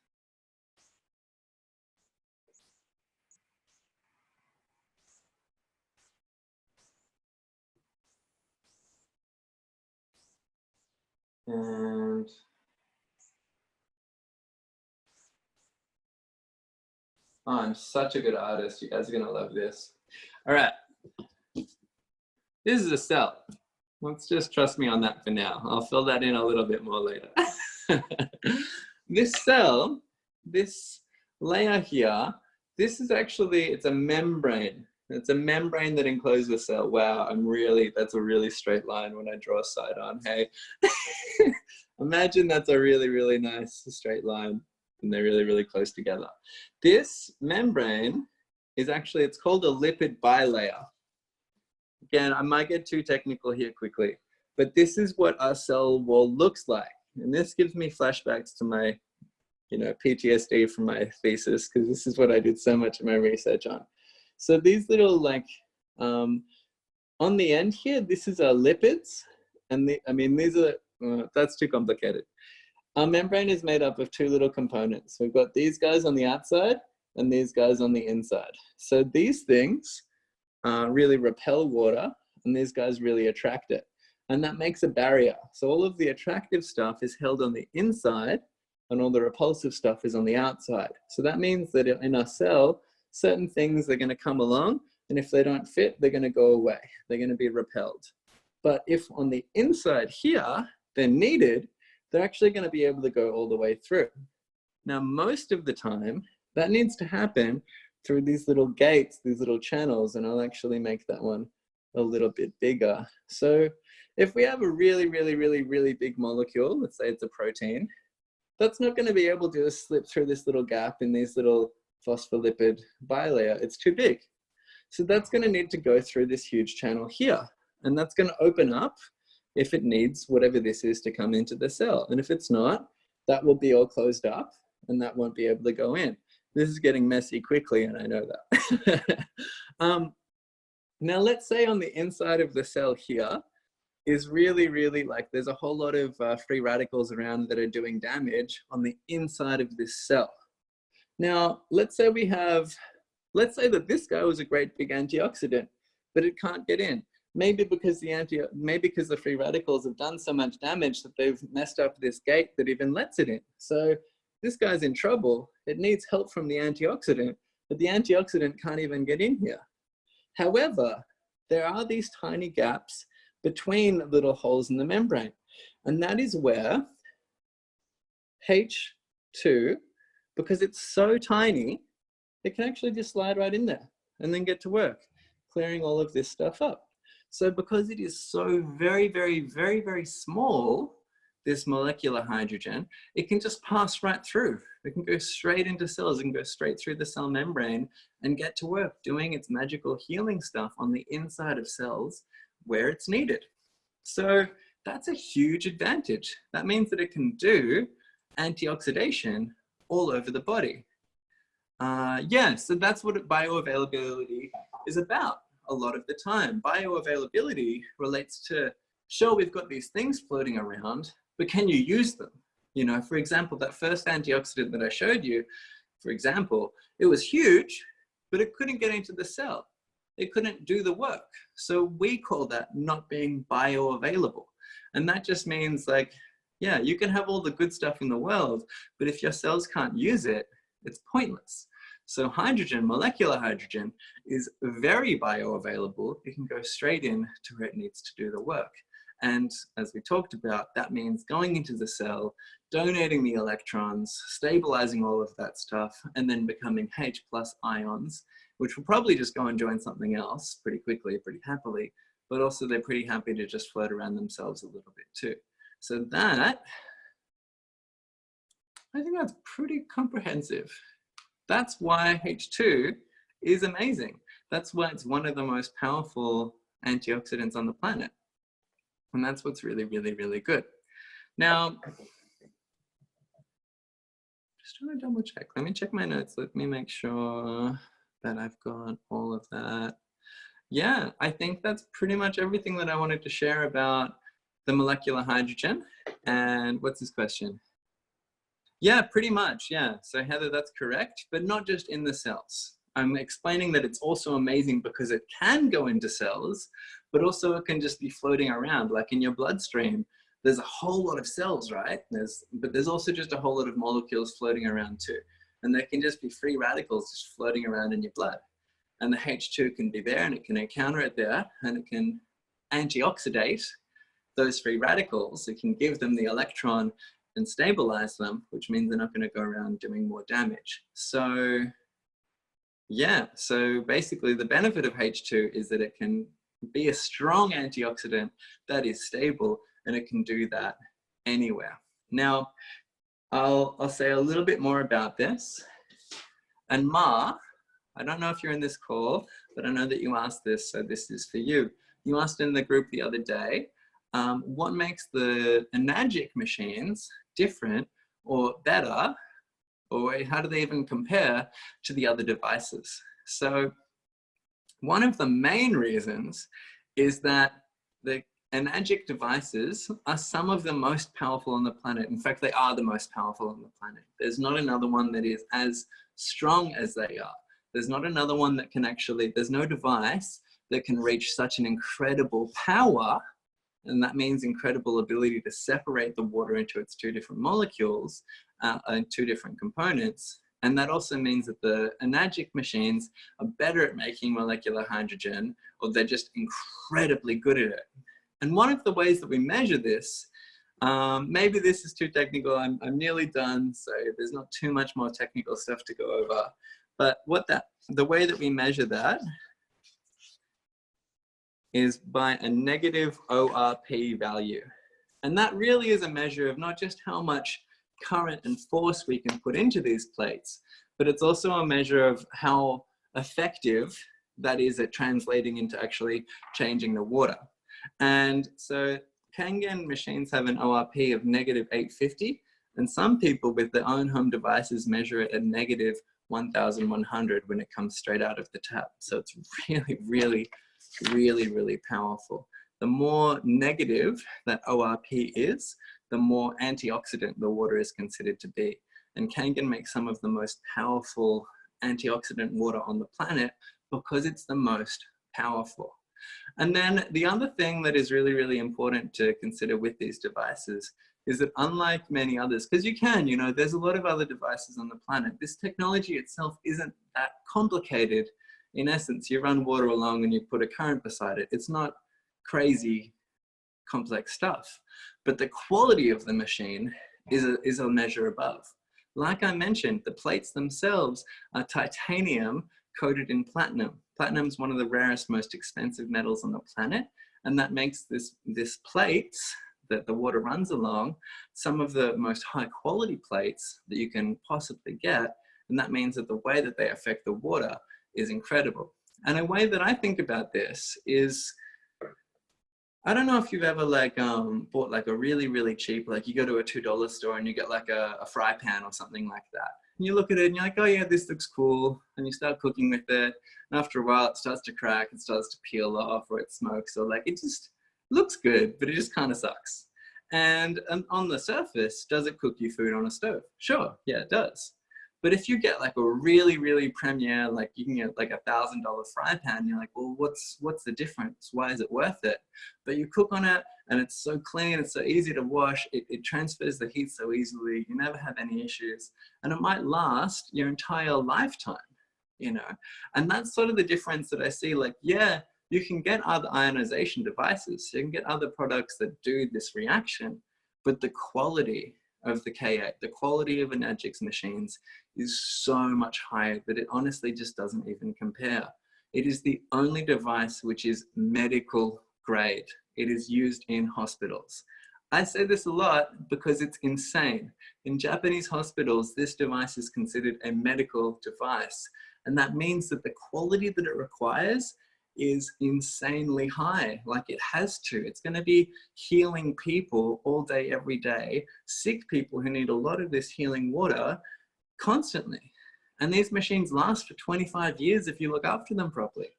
[SPEAKER 3] And oh, I'm such a good artist. You guys are gonna love this. All right. This is a cell. Let's just trust me on that for now. I'll fill that in a little bit more later. This cell, this layer here, this is actually, it's a membrane. It's a membrane that encloses the cell. Wow, that's a really straight line when I draw a side on. Hey, imagine that's a really, really nice straight line and they're really, really close together. This membrane is actually, it's called a lipid bilayer. Again, I might get too technical here quickly, but this is what our cell wall looks like. And this gives me flashbacks to my, PTSD from my thesis, because this is what I did so much of my research on. So these little on the end here, this is our lipids. And these are, that's too complicated. Our membrane is made up of two little components. We've got these guys on the outside and these guys on the inside. So these things really repel water and these guys really attract it. And that makes a barrier. So all of the attractive stuff is held on the inside and all the repulsive stuff is on the outside. So that means that in our cell, certain things are going to come along, and if they don't fit, they're going to go away. They're going to be repelled. But if on the inside here, they're needed, they're actually going to be able to go all the way through. Now, most of the time, that needs to happen through these little gates, these little channels, and I'll actually make that one a little bit bigger. So if we have a really, really, really, really big molecule, let's say it's a protein, that's not going to be able to slip through this little gap in these little phospholipid bilayer. It's too big. So that's going to need to go through this huge channel here. And that's going to open up if it needs whatever this is to come into the cell. And if it's not, that will be all closed up and that won't be able to go in. This is getting messy quickly, and I know that. Now, let's say on the inside of the cell here is really, really there's a whole lot of free radicals around that are doing damage on the inside of this cell. Now, let's say that this guy was a great big antioxidant, but it can't get in. Maybe because the free radicals have done so much damage that they've messed up this gate that even lets it in. So this guy's in trouble. It needs help from the antioxidant, but the antioxidant can't even get in here. However, there are these tiny gaps between little holes in the membrane, and that is where H2 2, because it's so tiny, it can actually just slide right in there and then get to work, clearing all of this stuff up. So because it is so very, very, very, very small, this molecular hydrogen, it can just pass right through. It can go straight into cells and go straight through the cell membrane and get to work doing its magical healing stuff on the inside of cells where it's needed. So that's a huge advantage. That means that it can do antioxidation all over the body. Yeah, so that's what bioavailability is about a lot of the time. Bioavailability relates to, sure, we've got these things floating around, but can you use them? You know, for example, that first antioxidant that I showed you, for example, it was huge, but it couldn't get into the cell. It couldn't do the work. So we call that not being bioavailable. And that just means, like, yeah, you can have all the good stuff in the world, but if your cells can't use it, it's pointless. So hydrogen, molecular hydrogen, is very bioavailable. It can go straight in to where it needs to do the work. And as we talked about, that means going into the cell, donating the electrons, stabilizing all of that stuff, and then becoming H+ ions, which will probably just go and join something else pretty quickly, pretty happily, but also they're pretty happy to just float around themselves a little bit too. So that, I think that's pretty comprehensive. That's why H2 is amazing. That's why it's one of the most powerful antioxidants on the planet. And that's what's really, really, really good. Now, just trying to double check. Let me check my notes. Let me make sure that I've got all of that. Yeah, I think that's pretty much everything that I wanted to share about the molecular hydrogen. And what's this question? Yeah, pretty much, yeah. So Heather, that's correct, but not just in the cells. I'm explaining that it's also amazing because it can go into cells, but also it can just be floating around, like in your bloodstream. There's a whole lot of cells, right? But there's also just a whole lot of molecules floating around too. And there can just be free radicals just floating around in your blood. And the H2 can be there and it can encounter it there and it can antioxidate those free radicals. It can give them the electron and stabilize them, which means they're not going to go around doing more damage. So yeah, so basically the benefit of H2 is that it can be a strong antioxidant that is stable, and it can do that anywhere. Now, I'll say a little bit more about this. And Ma, I don't know if you're in this call, but I know that you asked this, so this is for you. You asked in the group the other day, what makes the Enagic machines different or better, or how do they even compare to the other devices? So one of the main reasons is that the Enagic devices are some of the most powerful on the planet. In fact, they are the most powerful on the planet. There's not another one that is as strong as they are. There's not another one that can actually, there's no device that can reach such an incredible power. And that means incredible ability to separate the water into its two different molecules and two different components. And that also means that the Enagic machines are better at making molecular hydrogen, or they're just incredibly good at it. And one of the ways that we measure this, maybe this is too technical, I'm nearly done, so there's not too much more technical stuff to go over. But the way that we measure that is by a negative ORP value. And that really is a measure of not just how much current and force we can put into these plates, but it's also a measure of how effective that is at translating into actually changing the water. And so Kangen machines have an ORP of negative 850, and some people with their own home devices measure it at negative 1100 when it comes straight out of the tap. So it's really, really, really, really powerful. The more negative that ORP is, the more antioxidant the water is considered to be. And Kangen makes some of the most powerful antioxidant water on the planet because it's the most powerful. And then the other thing that is really, really important to consider with these devices is that unlike many others, because you can, you know, there's a lot of other devices on the planet, this technology itself isn't that complicated. In essence, you run water along and you put a current beside it. It's not crazy complex stuff, but the quality of the machine is a measure above. Like I mentioned, the plates themselves are titanium coated in platinum. Platinum is one of the rarest, most expensive metals on the planet, and that makes this plates that the water runs along some of the most high quality plates that you can possibly get, and that means that the way that they affect the water is incredible. And a way that I think about this is, I don't know if you've ever like bought like a really cheap, like you go to a $2 store and you get like a fry pan or something like that. And you look at it and you're like, oh yeah, this looks cool. And you start cooking with it. And after a while it starts to crack, it starts to peel off, or it smokes, or like it just looks good, but it just kind of sucks. And on the surface, does it cook you food on a stove? Sure, yeah, it does. But if you get like a really premier, like you can get like $1,000 fry pan, you're like, well, what's the difference? Why is it worth it? But you cook on it and it's so clean, it's so easy to wash, it transfers the heat so easily, you never have any issues, and it might last your entire lifetime, you know? And that's sort of the difference that I see. Like, yeah, you can get other ionization devices, you can get other products that do this reaction, but the quality of the K8, the quality of Energix machines is so much higher that it honestly just doesn't even compare. It is the only device which is medical grade. It is used in hospitals. I say this a lot because it's insane. In Japanese hospitals, this device is considered a medical device. And that means that the quality that it requires is insanely high, like it has to. It's going to be healing people all day, every day, sick people who need a lot of this healing water constantly. And these machines last for 25 years if you look after them properly.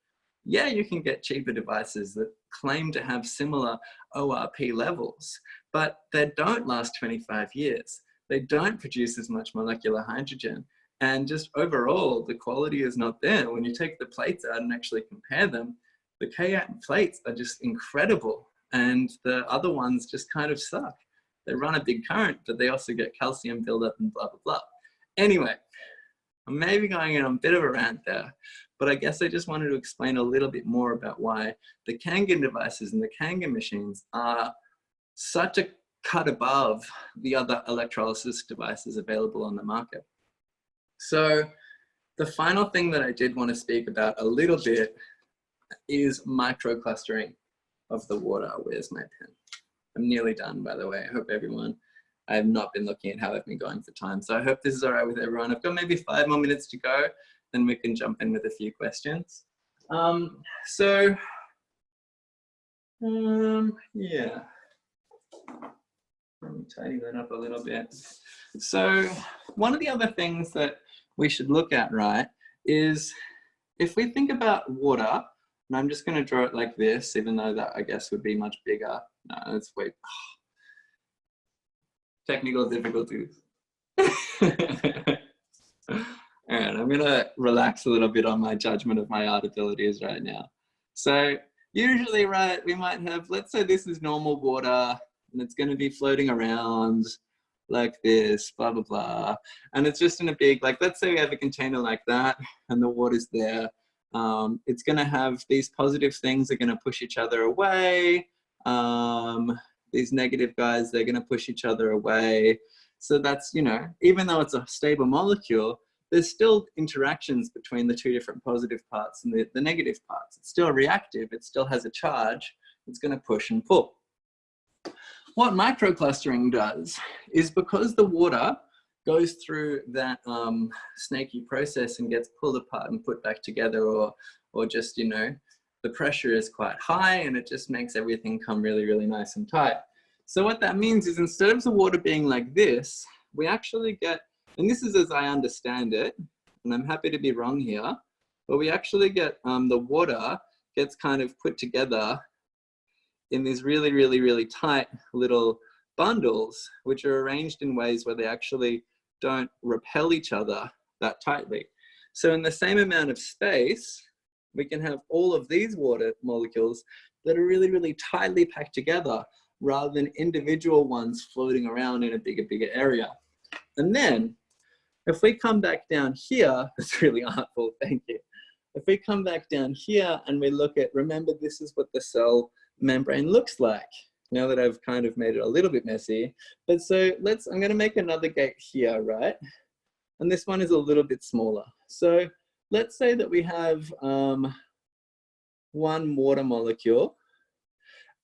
[SPEAKER 3] Yeah, you can get cheaper devices that claim to have similar ORP levels, but they don't last 25 years. They don't produce as much molecular hydrogen. And just overall, the quality is not there. When you take the plates out and actually compare them, the K8 plates are just incredible. And the other ones just kind of suck. They run a big current, but they also get calcium buildup and blah, blah, blah. Anyway, I'm maybe going on a bit of a rant there, but I guess I just wanted to explain a little bit more about why the Kangen devices and the Kangen machines are such a cut above the other electrolysis devices available on the market. So the final thing that I did want to speak about a little bit is microclustering of the water. Where's my pen? I'm nearly done, by the way. I hope everyone, I have not been looking at how I've been going for time. So I hope this is all right with everyone. I've got maybe 5 more minutes to go, then we can jump in with a few questions. Yeah. Let me tidy that up a little bit. So one of the other things that we should look at, right, is if we think about water, and I'm just going to draw it like this, even though that I guess would be much bigger. No, let's wait. Technical difficulties. All right, I'm going to relax a little bit on my judgment of my art abilities right now. So usually, right, we might have, let's say this is normal water, and it's going to be floating around like this, blah, blah, blah. And it's just in a big, like, let's say we have a container like that and the water's there. It's going to have these positive things are going to push each other away. These negative guys, they're going to push each other away. So that's, you know, even though it's a stable molecule, there's still interactions between the two different positive parts and the negative parts. It's still reactive. It still has a charge. It's going to push and pull. What microclustering does is, because the water goes through that snaky process and gets pulled apart and put back together, or just, you know, the pressure is quite high and it just makes everything come really, really nice and tight. So what that means is, instead of the water being like this, we actually get, and this is as I understand it, and I'm happy to be wrong here, but we actually get the water gets kind of put together in these really, really, really tight little bundles, which are arranged in ways where they actually don't repel each other that tightly. So in the same amount of space, we can have all of these water molecules that are really, really tightly packed together, rather than individual ones floating around in a bigger area. And then if we come back down here, it's really artful, thank you. If we come back down here and we look at, remember, this is what the cell membrane looks like. Now that I've kind of made it a little bit messy, but so I'm going to make another gate here, right? and this one is a little bit smaller. So let's say that we have one water molecule,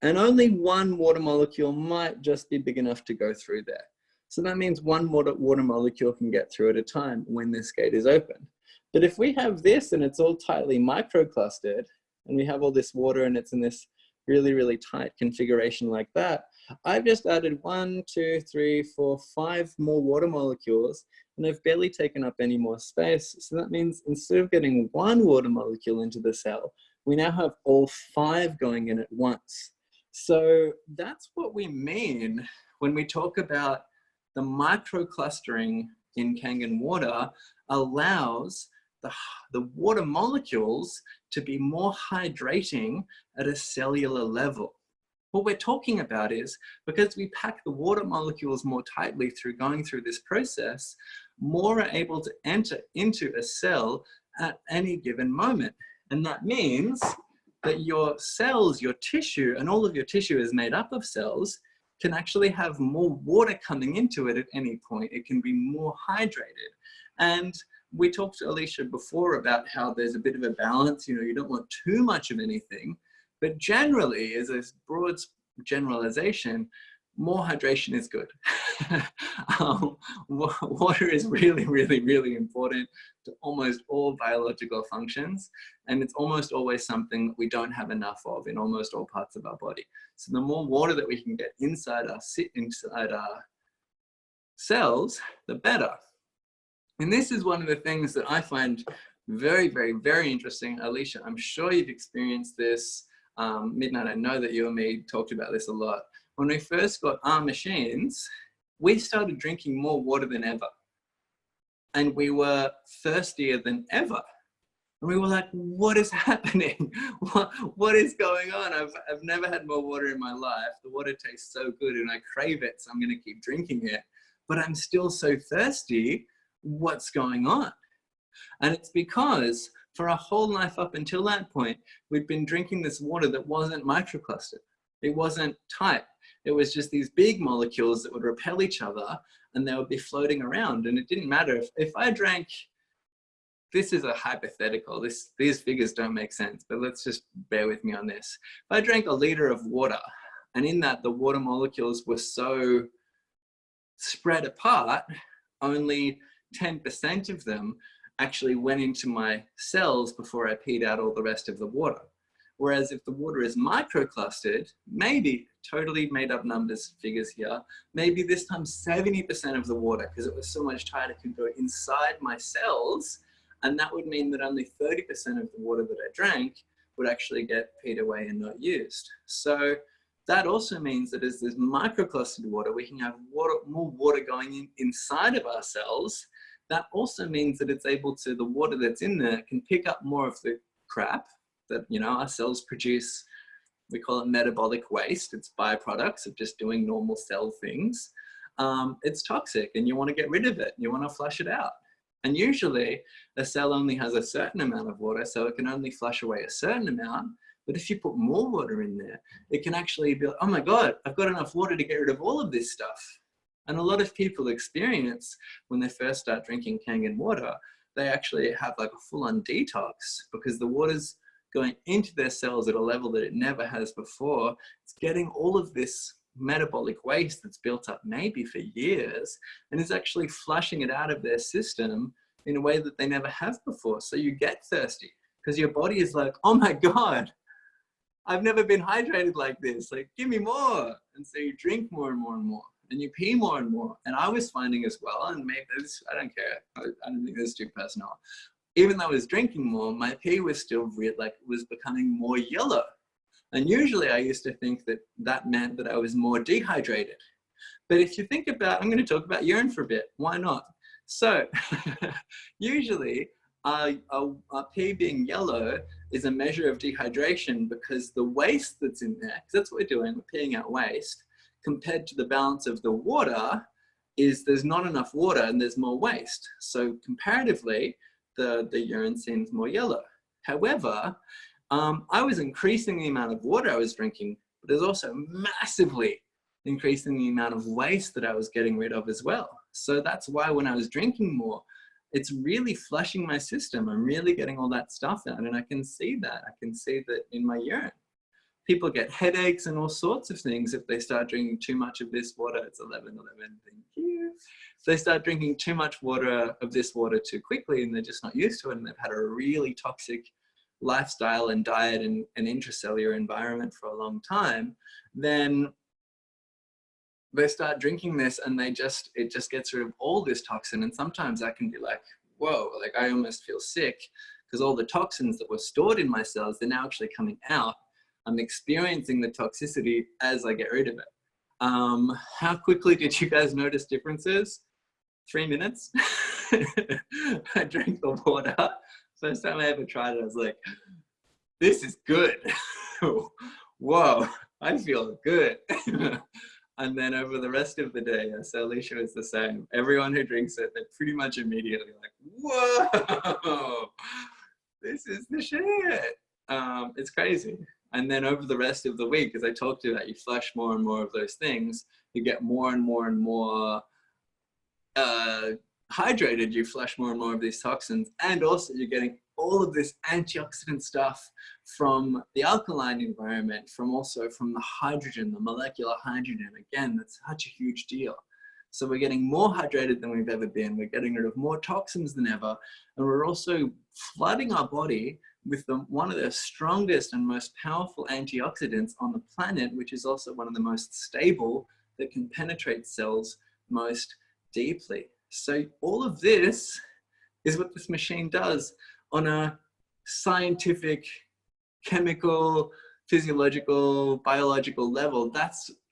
[SPEAKER 3] and only one water molecule might just be big enough to go through there. So that means one water molecule can get through at a time when this gate is open. But if we have this and it's all tightly microclustered, and we have all this water and it's in this really, really tight configuration like that, I've just added 1, 2, 3, 4, 5 more water molecules, and I've barely taken up any more space. So that means instead of getting one water molecule into the cell, we now have all 5 going in at once. So that's what we mean when we talk about the microclustering in Kangen water allows the water molecules to be more hydrating at a cellular level. What we're talking about is, because we pack the water molecules more tightly through going through this process, more are able to enter into a cell at any given moment. And that means that your cells, your tissue, and all of your tissue is made up of cells, can actually have more water coming into it at any point. It can be more hydrated. And we talked to Alicia before about how there's a bit of a balance, you know, you don't want too much of anything, but generally, as a broad generalization, more hydration is good. Water is really, really, really important to almost all biological functions, and it's almost always something that we don't have enough of in almost all parts of our body. So the more water that we can get inside our cells, the better. And this is one of the things that I find very, very, very interesting. Alicia, I'm sure you've experienced this. Midnight, I know that you and me talked about this a lot. When we first got our machines, we started drinking more water than ever. And we were thirstier than ever. And we were like, what is happening? What is going on? I've never had more water in my life. The water tastes so good and I crave it, so I'm gonna keep drinking it. But I'm still so thirsty. What's going on? And it's because for our whole life up until that point, we've been drinking this water that wasn't microclustered. It wasn't tight. It was just these big molecules that would repel each other and they would be floating around. And it didn't matter if I drank, this is a hypothetical, these figures don't make sense, but let's just bear with me on this. If I drank a liter of water and in that the water molecules were so spread apart, only 10% of them actually went into my cells before I peed out all the rest of the water. Whereas if the water is microclustered, maybe, totally made up numbers, figures here, maybe this time 70% of the water, because it was so much tighter, could go inside my cells, and that would mean that only 30% of the water that I drank would actually get peed away and not used. So that also means that as there's microclustered water, we can have more water going in inside of our cells. That also means that it's able to, the water that's in there can pick up more of the crap that, you know, our cells produce. We call it metabolic waste. It's byproducts of just doing normal cell things. It's toxic and you want to get rid of it. You want to flush it out. And usually a cell only has a certain amount of water, so it can only flush away a certain amount. But if you put more water in there, it can actually be like, oh my God, I've got enough water to get rid of all of this stuff. And a lot of people experience when they first start drinking Kangen water, they actually have like a full-on detox because the water's going into their cells at a level that it never has before. It's getting all of this metabolic waste that's built up maybe for years and is actually flushing it out of their system in a way that they never have before. So you get thirsty because your body is like, oh my God, I've never been hydrated like this. Like, give me more. And so you drink more and more and more. And you pee more and more. And I was finding as well, and maybe this, I don't care. I don't think this is too personal. Even though I was drinking more, my pee was still was becoming more yellow. And usually I used to think that that meant that I was more dehydrated. But if you think about, I'm going to talk about urine for a bit. Why not? So usually our pee being yellow is a measure of dehydration because the waste that's in there, because that's what we're doing, we're peeing out waste, compared to the balance of the water is there's not enough water and there's more waste. So comparatively, the urine seems more yellow. However, I was increasing the amount of water I was drinking, but there's also massively increasing the amount of waste that I was getting rid of as well. So that's why when I was drinking more, it's really flushing my system. I'm really getting all that stuff out, and I can see that. I can see that in my urine. People get headaches and all sorts of things if they start drinking too much of this water. It's 11:11, thank you. If they start drinking too much water of this water too quickly and they're just not used to it, and they've had a really toxic lifestyle and diet and intracellular environment for a long time, then they start drinking this and it just gets rid of all this toxin. And sometimes I can be like, whoa, like I almost feel sick because all the toxins that were stored in my cells, they're now actually coming out. I'm experiencing the toxicity as I get rid of it. How quickly did you guys notice differences? 3 minutes. I drank the water. First time I ever tried it, I was like, this is good. Whoa, I feel good. And then over the rest of the day, Alicia is the same. Everyone who drinks it, they're pretty much immediately like, whoa, this is the shit. It's crazy. And then over the rest of the week, as I talked about, you flush more and more of those things. You get more and more and more hydrated. You flush more and more of these toxins. And also you're getting all of this antioxidant stuff from the alkaline environment, from the hydrogen, the molecular hydrogen. Again, that's such a huge deal. So we're getting more hydrated than we've ever been. We're getting rid of more toxins than ever. And we're also flooding our body with one of the strongest and most powerful antioxidants on the planet, which is also one of the most stable that can penetrate cells most deeply. So all of this is what this machine does on a scientific, chemical, physiological, biological level.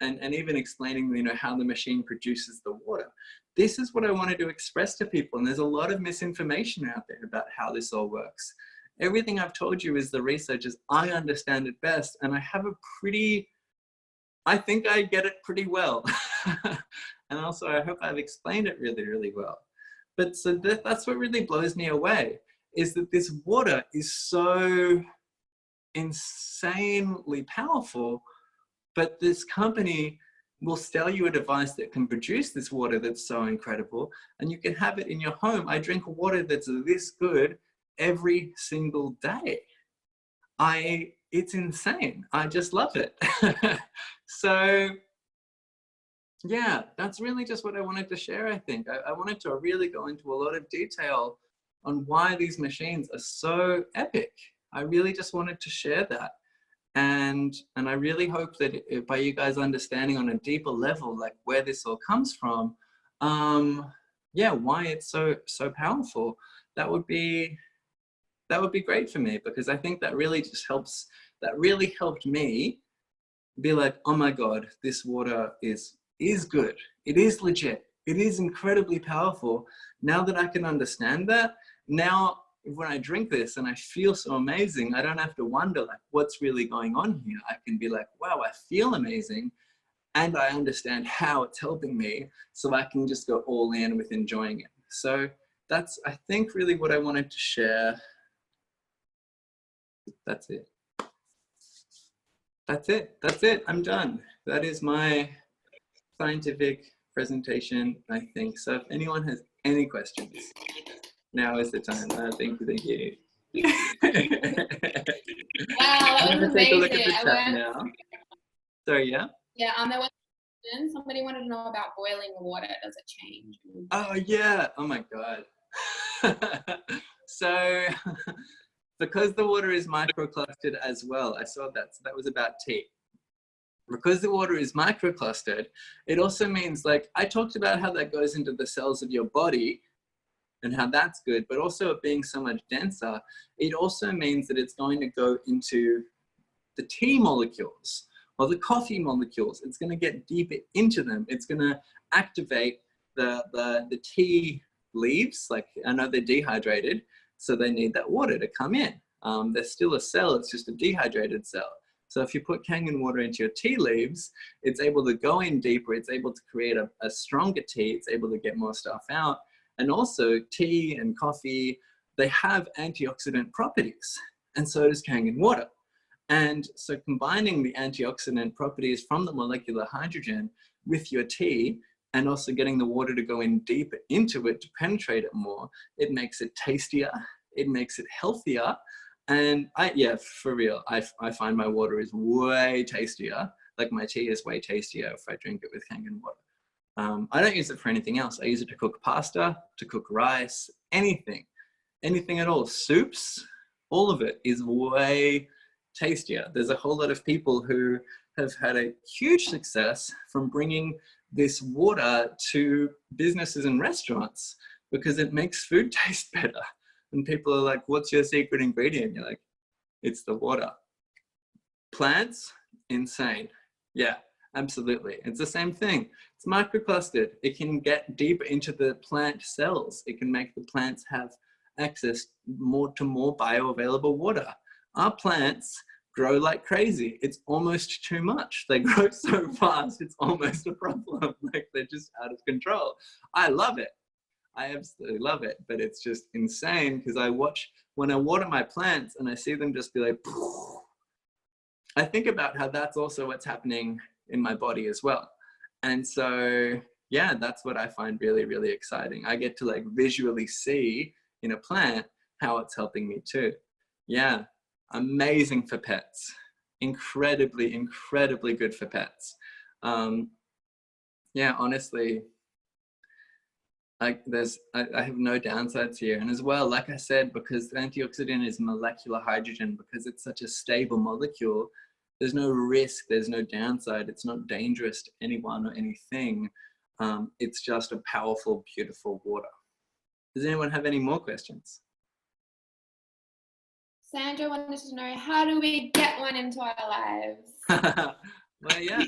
[SPEAKER 3] And even explaining, you know, how the machine produces the water. This is what I wanted to express to people. And there's a lot of misinformation out there about how this all works. Everything I've told you is the research as I understand it best. And I think I get it pretty well. And also I hope I've explained it really, really well. But so that's what really blows me away, is that this water is so insanely powerful, but this company will sell you a device that can produce this water that's so incredible, and you can have it in your home. I drink water that's this good every single day. It's insane. I just love it. So yeah, that's really just what I wanted to share, I think. I wanted to really go into a lot of detail on why these machines are so epic. I really just wanted to share that. And I really hope that by you guys understanding on a deeper level, like where this all comes from, yeah, why it's so powerful, that would be great for me, because I think that really just helps, that really helped me be like, oh my God, this water is good. It is legit. It is incredibly powerful. Now that I can understand that, now when I drink this and I feel so amazing, I don't have to wonder like what's really going on here. I can be like, wow, I feel amazing, and I understand how it's helping me, so I can just go all in with enjoying it. So that's, I think, really what I wanted to share. That's it. That's it. That's it. I'm done. That is my scientific presentation, I think. So if anyone has any questions, now is the time. Thank you.
[SPEAKER 1] Wow, that was amazing.
[SPEAKER 3] Take a look at the chat now. Sorry, yeah?
[SPEAKER 1] Yeah, there was a question. Somebody wanted to know about boiling water. Does it change?
[SPEAKER 3] Oh yeah, oh my God. So, because the water is microclustered as well, I saw that, so that was about tea. Because the water is microclustered, it also means, like, I talked about how that goes into the cells of your body and how that's good, but also it being so much denser, it also means that it's going to go into the tea molecules or the coffee molecules. It's going to get deeper into them. It's going to activate the tea leaves. Like, I know they're dehydrated, so they need that water to come in. They're still a cell, it's just a dehydrated cell. So if you put Kangen water into your tea leaves, it's able to go in deeper, it's able to create a stronger tea, it's able to get more stuff out. And also tea and coffee, they have antioxidant properties, and so does Kangen water. And so combining the antioxidant properties from the molecular hydrogen with your tea and also getting the water to go in deeper into it to penetrate it more. It makes it tastier, it makes it healthier. And yeah, for real, I find my water is way tastier. Like my tea is way tastier if I drink it with Kangen water. I don't use it for anything else. I use it to cook pasta, to cook rice, anything at all. Soups, all of it is way tastier. There's a whole lot of people who have had a huge success from bringing this water to businesses and restaurants because it makes food taste better. And people are like, what's your secret ingredient? You're like, it's the water. Plants, insane. Yeah, absolutely. It's the same thing. It's microclustered. It can get deeper into the plant cells. It can make the plants have access to more bioavailable water. Our plants grow like crazy. It's almost too much. They grow so fast, it's almost a problem. Like they're just out of control. I love it. I absolutely love it, but it's just insane because when I water my plants and I see them just be like, I think about how that's also what's happening in my body as well. And so, yeah, that's what I find really, really exciting. I get to like visually see in a plant how it's helping me too. Yeah, amazing for pets. Incredibly, incredibly good for pets. Yeah, honestly, like I have no downsides here. And as well, like I said, because the antioxidant is molecular hydrogen, because it's such a stable molecule, there's no risk, there's no downside. It's not dangerous to anyone or anything. It's just a powerful, beautiful water. Does anyone have any more questions?
[SPEAKER 1] Sandra wanted to know, how do we get one into our lives?
[SPEAKER 3] Well, yeah,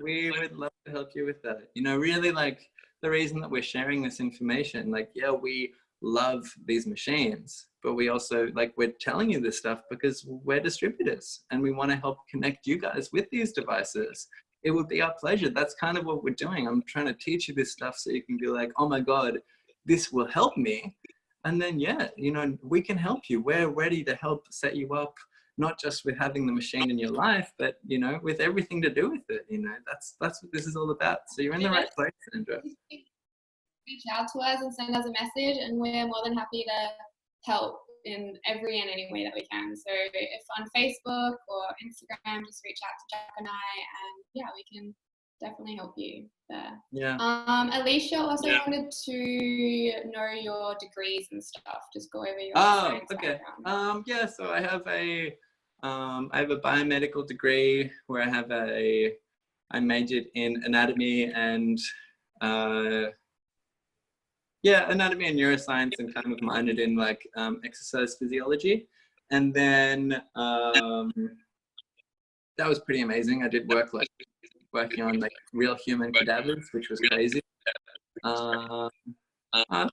[SPEAKER 3] we would love to help you with that. You know, really, like the reason that we're sharing this information, like, yeah, we love these machines, but we also, like, we're telling you this stuff because we're distributors and we want to help connect you guys with these devices. It would be our pleasure. That's kind of what we're doing. I'm trying to teach you this stuff so you can be like, oh my God, this will help me. And then, yeah, you know, we can help you. We're ready to help set you up, not just with having the machine in your life, but, you know, with everything to do with it. You know, that's what this is all about. So you're in the right place, Sandra.
[SPEAKER 1] Reach out to us and send us a message, and we're more than happy to help in every and any way that we can. So if on Facebook or Instagram, just reach out to Jack and I, and yeah, we can definitely help you there.
[SPEAKER 3] Yeah.
[SPEAKER 1] Alicia also wanted to know your degrees and stuff. Just go over your
[SPEAKER 3] okay.
[SPEAKER 1] background.
[SPEAKER 3] Yeah, so I have a biomedical degree where I majored in anatomy and anatomy and neuroscience, and kind of minored in like exercise physiology. And then that was pretty amazing. I did working on like real human cadavers, which was crazy.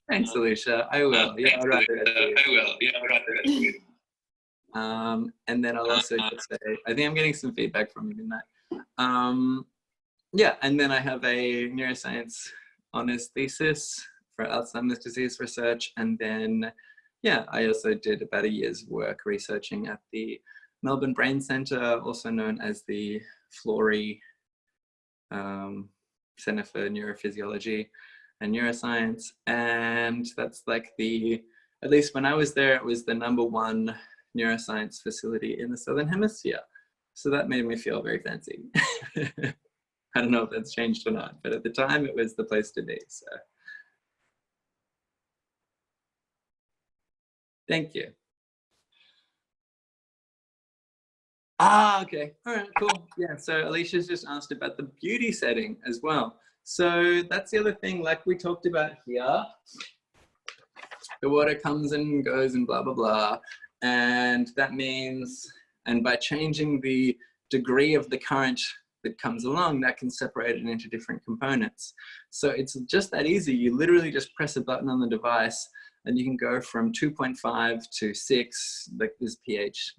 [SPEAKER 3] Thanks, Alicia. I will. Yeah, I'll write it. And then I'll also just say, I think I'm getting some feedback from you in that. Yeah, and then I have a neuroscience honors thesis for Alzheimer's disease research. And then, yeah, I also did about a year's work researching at the Melbourne Brain Centre, also known as the Florey Centre for Neurophysiology and Neuroscience. And that's like at least when I was there, it was the #1 neuroscience facility in the Southern Hemisphere. So that made me feel very fancy. I don't know if that's changed or not, but at the time it was the place to be, so. Thank you. Okay, all right, cool. Yeah, so Alicia's just asked about the beauty setting as well. So that's the other thing, like we talked about here. The water comes and goes and blah, blah, blah. And that means, and by changing the degree of the current that comes along, that can separate it into different components. So it's just that easy. You literally just press a button on the device and you can go from 2.5 to 6, like this pH,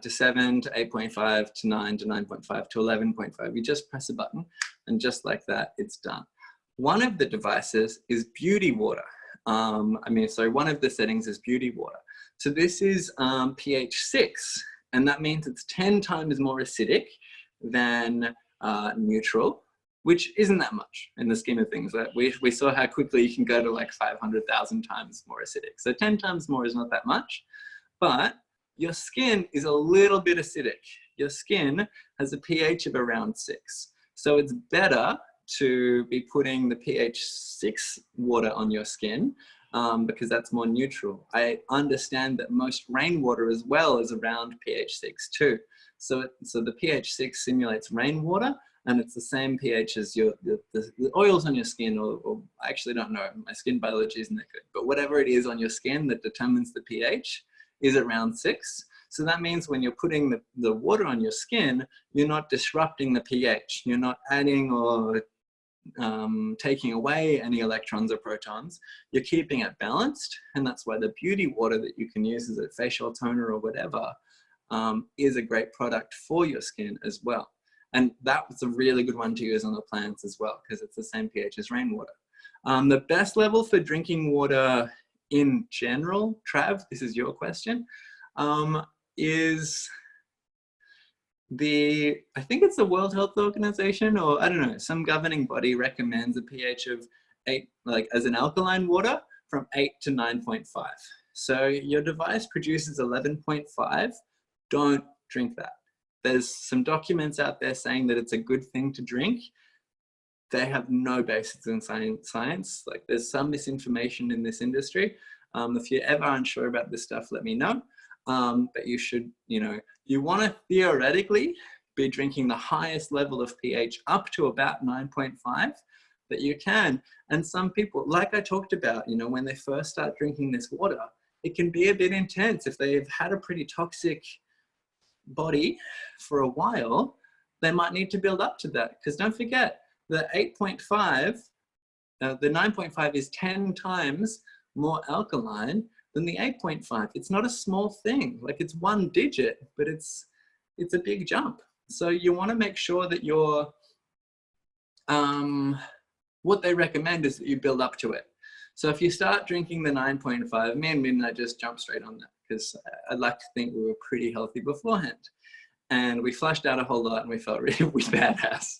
[SPEAKER 3] to 7 to 8.5 to 9 to 9.5 to 11.5. You just press a button and just like that, it's done. One of the devices is beauty water. One of the settings is beauty water. So this is pH 6, and that means it's 10 times more acidic than neutral. which isn't that much in the scheme of things. Like we saw how quickly you can go to like 500,000 times more acidic. So 10 times more is not that much, but your skin is a little bit acidic. Your skin has a pH of around 6. So it's better to be putting the pH 6 water on your skin because that's more neutral. I understand that most rainwater as well is around pH 6 too. So the pH 6 simulates rainwater, and it's the same pH as the oils on your skin, or I actually don't know, my skin biology isn't that good, but whatever it is on your skin that determines the pH is around 6. So that means when you're putting the water on your skin, you're not disrupting the pH. You're not adding or taking away any electrons or protons. You're keeping it balanced, and that's why the beauty water that you can use as a facial toner or whatever is a great product for your skin as well. And that was a really good one to use on the plants as well, because it's the same pH as rainwater. The best level for drinking water in general, Trav, this is your question, is I think it's the World Health Organization, or I don't know, some governing body recommends a pH of 8, like as an alkaline water, from 8 to 9.5. So your device produces 11.5, don't drink that. There's some documents out there saying that it's a good thing to drink. They have no basis in science. Like there's some misinformation in this industry. If you're ever unsure about this stuff, let me know. But you should, you want to theoretically be drinking the highest level of pH up to about 9.5 that you can. And some people, like I talked about, when they first start drinking this water, it can be a bit intense. If they've had a pretty toxic body for a while, they might need to build up to that. Because don't forget, the 8.5, the 9.5 is 10 times more alkaline than the 8.5. It's not a small thing. Like it's one digit, but it's a big jump. So you want to make sure that you're, what they recommend is that you build up to it. So if you start drinking the 9.5, me and Midnight just jumped straight on that, because I'd like to think we were pretty healthy beforehand. And we flushed out a whole lot and we felt really badass.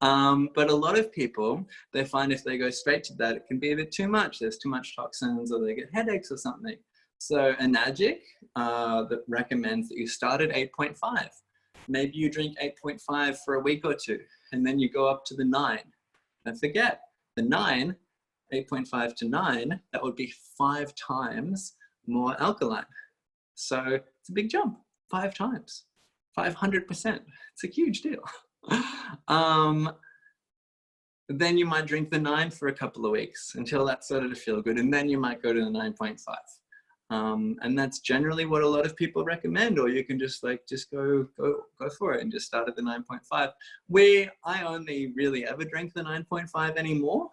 [SPEAKER 3] But a lot of people, they find if they go straight to that, it can be a bit too much. There's too much toxins, or they get headaches or something. So Enagic that recommends that you start at 8.5. Maybe you drink 8.5 for a week or two, and then you go up to the 9. Don't forget, the 9, 8.5 to 9, that would be 5 times more alkaline. So it's a big jump, 5 times, 500%. It's a huge deal. Then you might drink the 9 for a couple of weeks until that started to feel good, and then you might go to the 9.5. And that's generally what a lot of people recommend, or you can just go for it and just start at the 9.5. I only really ever drink the 9.5 anymore.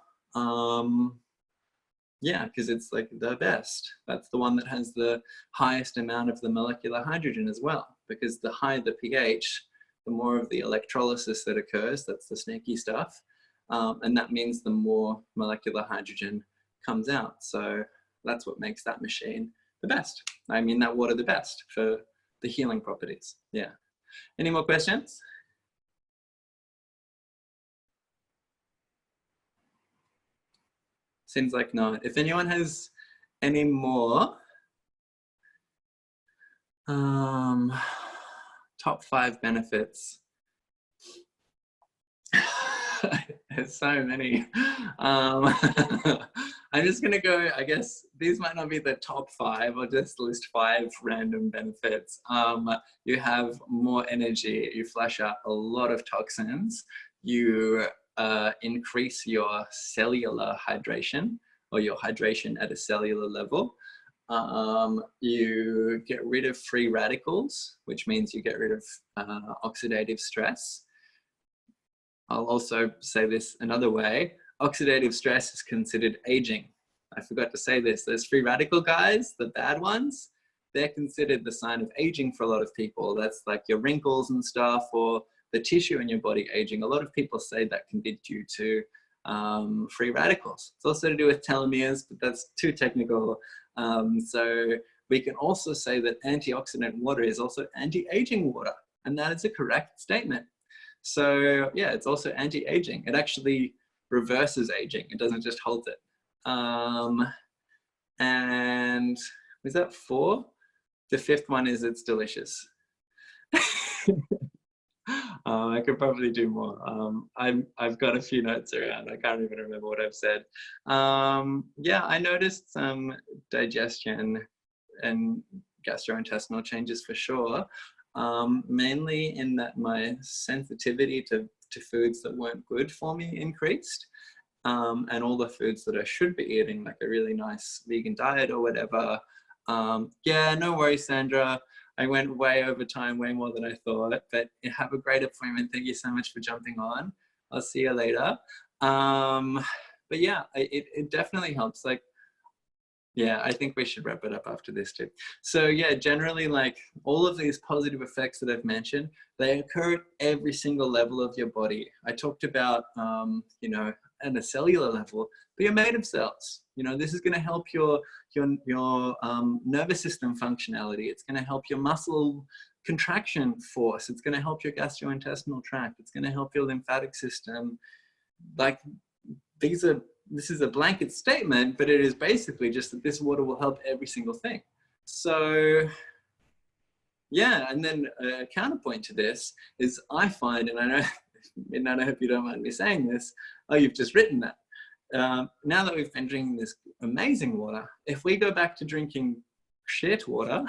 [SPEAKER 3] Yeah, because it's like the best. That's the one that has the highest amount of the molecular hydrogen as well, because the higher the pH, the more of the electrolysis that occurs. That's the snaky stuff. And that means the more molecular hydrogen comes out. So that's what makes that machine the best. I mean, that water the best for the healing properties. Yeah. Any more questions? Seems like no. If anyone has any more top 5 benefits. There's so many. I'm just gonna go, I guess these might not be the top 5, or just list 5 random benefits. You have more energy, you flush out a lot of toxins, you increase your cellular hydration, or your hydration at a cellular level. You get rid of free radicals, which means you get rid of oxidative stress. I'll also say this another way. Oxidative stress is considered aging. I forgot to say this. Those free radical guys, the bad ones, they're considered the sign of aging for a lot of people. That's like your wrinkles and stuff, or the tissue in your body aging. A lot of people say that can be due to free radicals. It's also to do with telomeres, but that's too technical. So we can also say that antioxidant water is also anti-aging water, and that is a correct statement. So yeah, it's also anti-aging. It actually reverses aging. It doesn't just halt it. And was that 4? The 5th one is it's delicious. I could probably do more. I've got a few notes around. I can't even remember what I've said. Yeah, I noticed some digestion and gastrointestinal changes for sure. Mainly in that my sensitivity to foods that weren't good for me increased. And all the foods that I should be eating, like a really nice vegan diet or whatever. Yeah, no worries, Sandra. I went way over time, way more than I thought, but have a great appointment. Thank you so much for jumping on. I'll see you later. But yeah, it definitely helps. Like, yeah, I think we should wrap it up after this too. So yeah, generally, like all of these positive effects that I've mentioned, they occur at every single level of your body. I talked about, you know, at a cellular level, but you're made of cells. You know, this is going to help your nervous system functionality. It's going to help your muscle contraction force. It's going to help your gastrointestinal tract. It's going to help your lymphatic system. Like this is a blanket statement, but it is basically just that this water will help every single thing. So yeah, and then a counterpoint to this is I find, and I know, and I hope you don't mind me saying this, oh, you've just written that. Now that we've been drinking this amazing water, if we go back to drinking shit water,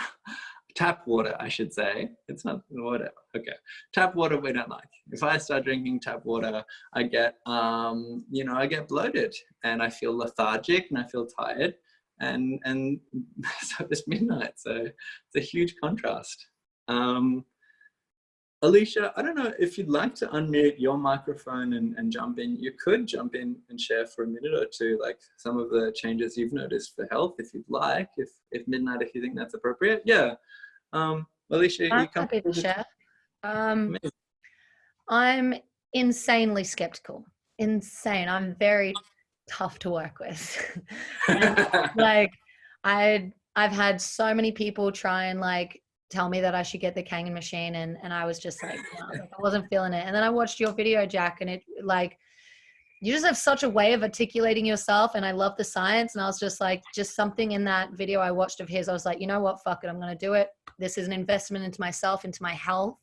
[SPEAKER 3] tap water, I should say, it's not whatever, okay. Tap water we don't like. If I start drinking tap water, I get, you know, I get bloated and I feel lethargic and I feel tired and so it's midnight. So it's a huge contrast. Alicia, I don't know if you'd like to unmute your microphone and jump in. You could jump in and share for a minute or two, like some of the changes you've noticed for health, if you'd like, if midnight, if you think that's appropriate. Yeah. Alicia,
[SPEAKER 4] I'm
[SPEAKER 3] you come.
[SPEAKER 4] happy to share. I'm insanely skeptical. Insane. I'm very tough to work with. And, like I've had so many people try and like tell me that I should get the Kangen machine, and I was just like, no, like I wasn't feeling it. And then I watched your video, Jack, and it like you just have such a way of articulating yourself, and I love the science. And I was just like, just something in that video I watched of his, I was like, you know what, fuck it, I'm gonna do it. This is an investment into myself, into my health.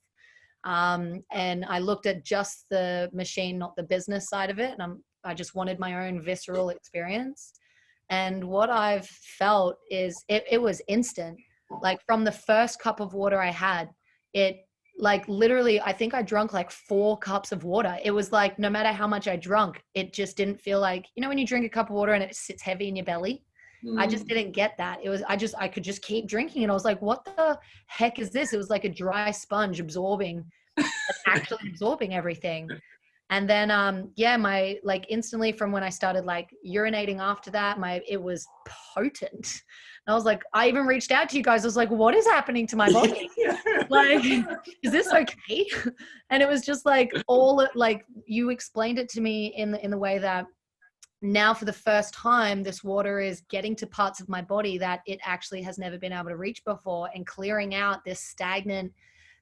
[SPEAKER 4] And I looked at just the machine, not the business side of it, and I just wanted my own visceral experience. And what I've felt is it was instant. Like from the first cup of water I had, it like literally, I think I drank like 4 cups of water. It was like, no matter how much I drank, it just didn't feel like, you know, when you drink a cup of water and it sits heavy in your belly. I just didn't get that. It was, I could just keep drinking. And I was like, what the heck is this? It was like a dry sponge absorbing, actually absorbing everything. And then, yeah, my, like instantly from when I started like urinating after that, it was potent. And I was like, I even reached out to you guys. I was like, what is happening to my body? Like, is this okay? And it was just like like you explained it to me in the way that now for the first time, this water is getting to parts of my body that it actually has never been able to reach before, and clearing out this stagnant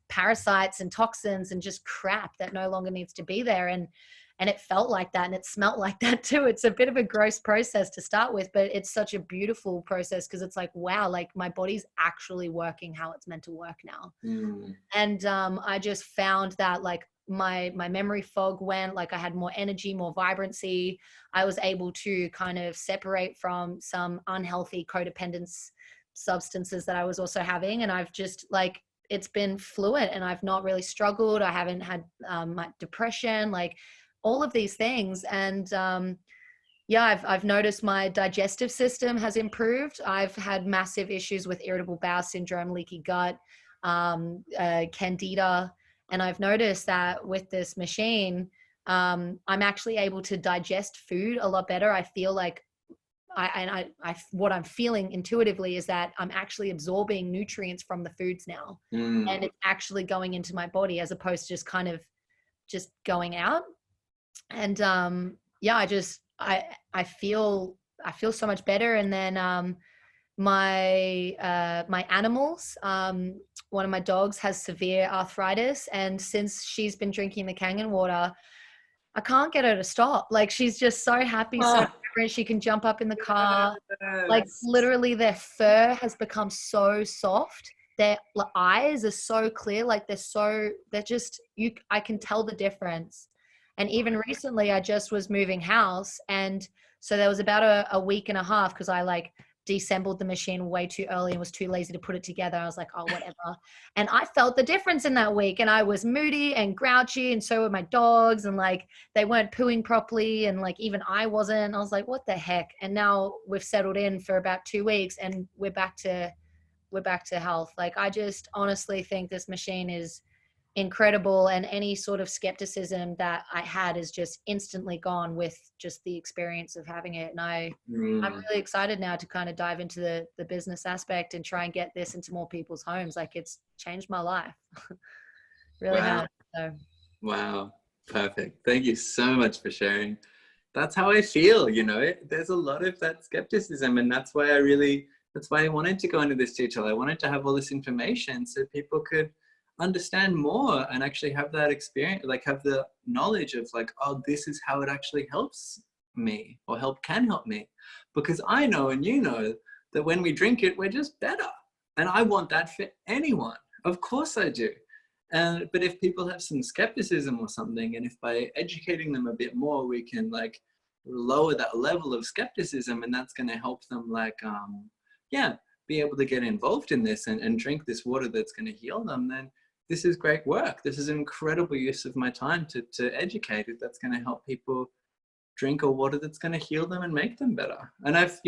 [SPEAKER 4] parasites and toxins and just crap that no longer needs to be there. And it felt like that, and it smelt like that too. It's a bit of a gross process to start with, but it's such a beautiful process because it's like, wow, like my body's actually working how it's meant to work now. And I just found that like my memory fog went, like I had more energy, more vibrancy. I was able to kind of separate from some unhealthy codependence substances that I was also having. And I've just like, it's been fluid, and I've not really struggled. I haven't had my depression, like all of these things. And yeah, I've noticed my digestive system has improved. I've had massive issues with irritable bowel syndrome, leaky gut, candida. And I've noticed that with this machine, I'm actually able to digest food a lot better. I feel like what I'm feeling intuitively is that I'm actually absorbing nutrients from the foods now, and it's actually going into my body as opposed to just kind of just going out. And yeah, I feel so much better. And then my animals, one of my dogs has severe arthritis, and since she's been drinking the Kangen water, I can't get her to stop. Like, she's just so happy, so vibrant. She can jump up in the car. Like, literally their fur has become so soft. Their eyes are so clear. Like, they're just, I can tell the difference. And even recently I just was moving house, and so there was about a week and a half, because I like deassembled the machine way too early and was too lazy to put it together. I was like, oh, whatever. And I felt the difference in that week, and I was moody and grouchy, and so were my dogs, and like they weren't pooing properly, and like even I wasn't. I was like, what the heck? And now we've settled in for about 2 weeks, and we're back to health. Like, I just honestly think this machine is incredible, and any sort of skepticism that I had is just instantly gone with just the experience of having it. And I'm really excited now to kind of dive into the business aspect and try and get this into more people's homes. Like, it's changed my life. Really has. So.
[SPEAKER 3] Wow, perfect. Thank you so much for sharing. That's how I feel, you know. There's a lot of that skepticism, and that's why I wanted to go into this detail. I wanted to have all this information so people could understand more and actually have that experience, like have the knowledge of like, oh, this is how it actually helps me, or can help me. Because I know, and you know, that when we drink it, we're just better. And I want that for anyone. Of course I do. But if people have some skepticism or something, and if by educating them a bit more, we can like lower that level of skepticism, and that's going to help them like, be able to get involved in this and drink this water that's going to heal them, then this is great work. This is an incredible use of my time to educate it. That's going to help people drink a water that's going to heal them and make them better. And I've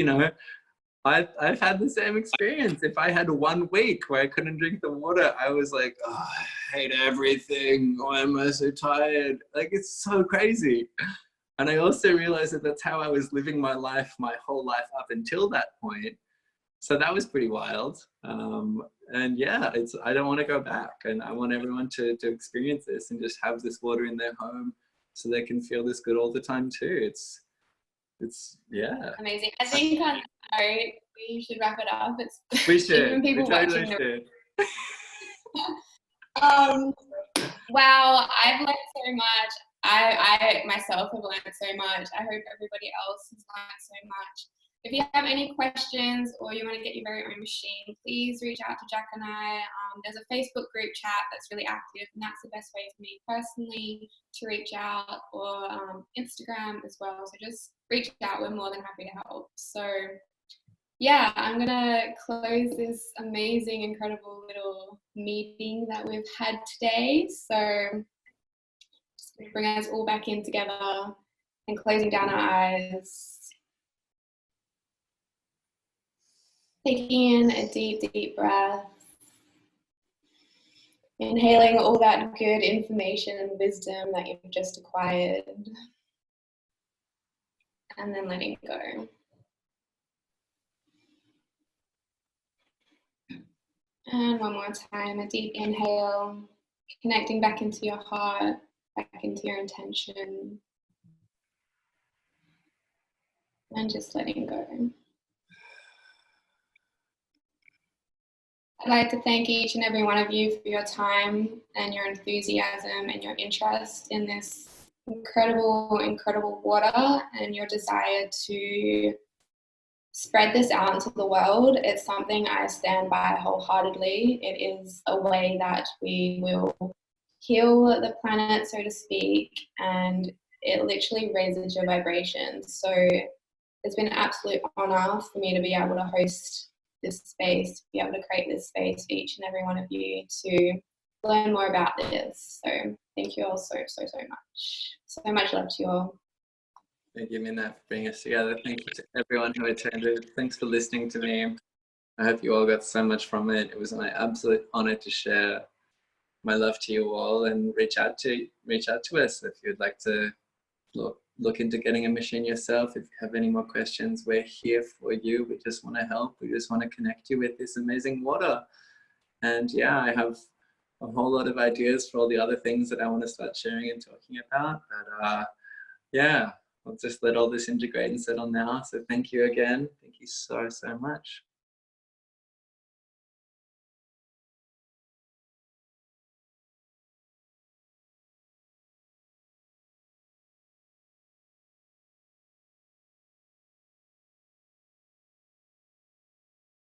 [SPEAKER 3] had the same experience. If I had 1 week where I couldn't drink the water, I was like, oh, I hate everything. Why am I so tired? Like, it's so crazy. And I also realized that that's how I was living my life, my whole life up until that point. So that was pretty wild. And yeah, I don't want to go back, and I want everyone to experience this and just have this water in their home so they can feel this good all the time too. It's yeah.
[SPEAKER 1] Amazing. I think we should wrap it up.
[SPEAKER 3] We should.
[SPEAKER 1] Even people
[SPEAKER 3] we totally
[SPEAKER 1] watching
[SPEAKER 3] should.
[SPEAKER 1] Wow, I've learned so much. I myself have learned so much. I hope everybody else has learned so much. If you have any questions or you want to get your very own machine, please reach out to Jack and I. There's a Facebook group chat that's really active, and that's the best way for me personally to reach out, or Instagram as well. So just reach out. We're more than happy to help. So yeah, I'm going to close this amazing, incredible little meeting that we've had today. So just going to bring us all back in together and closing down our eyes. Taking in a deep, deep breath. Inhaling all that good information and wisdom that you've just acquired. And then letting go. And one more time, a deep inhale, connecting back into your heart, back into your intention. And just letting go. I'd like to thank each and every one of you for your time and your enthusiasm and your interest in this incredible, incredible water, and your desire to spread this out into the world. It's something I stand by wholeheartedly. It is a way that we will heal the planet, so to speak, and it literally raises your vibrations. So it's been an absolute honor for me to be able to host this space, to be able to create this space for each and every one of you to learn more about this. So thank you all so much. So much love to you all.
[SPEAKER 3] Thank you, Minna, for bringing us together. Thank you to everyone who attended. Thanks for listening to me. I hope you all got so much from it. It was my absolute honor to share my love to you all, and reach out to us if you'd like to look into getting a machine yourself. If you have any more questions, we're here for you. We just want to help. We just want to connect you with this amazing water. And yeah, I have a whole lot of ideas for all the other things that I want to start sharing and talking about. But yeah, I'll just let all this integrate and settle now. So thank you again. Thank you so much.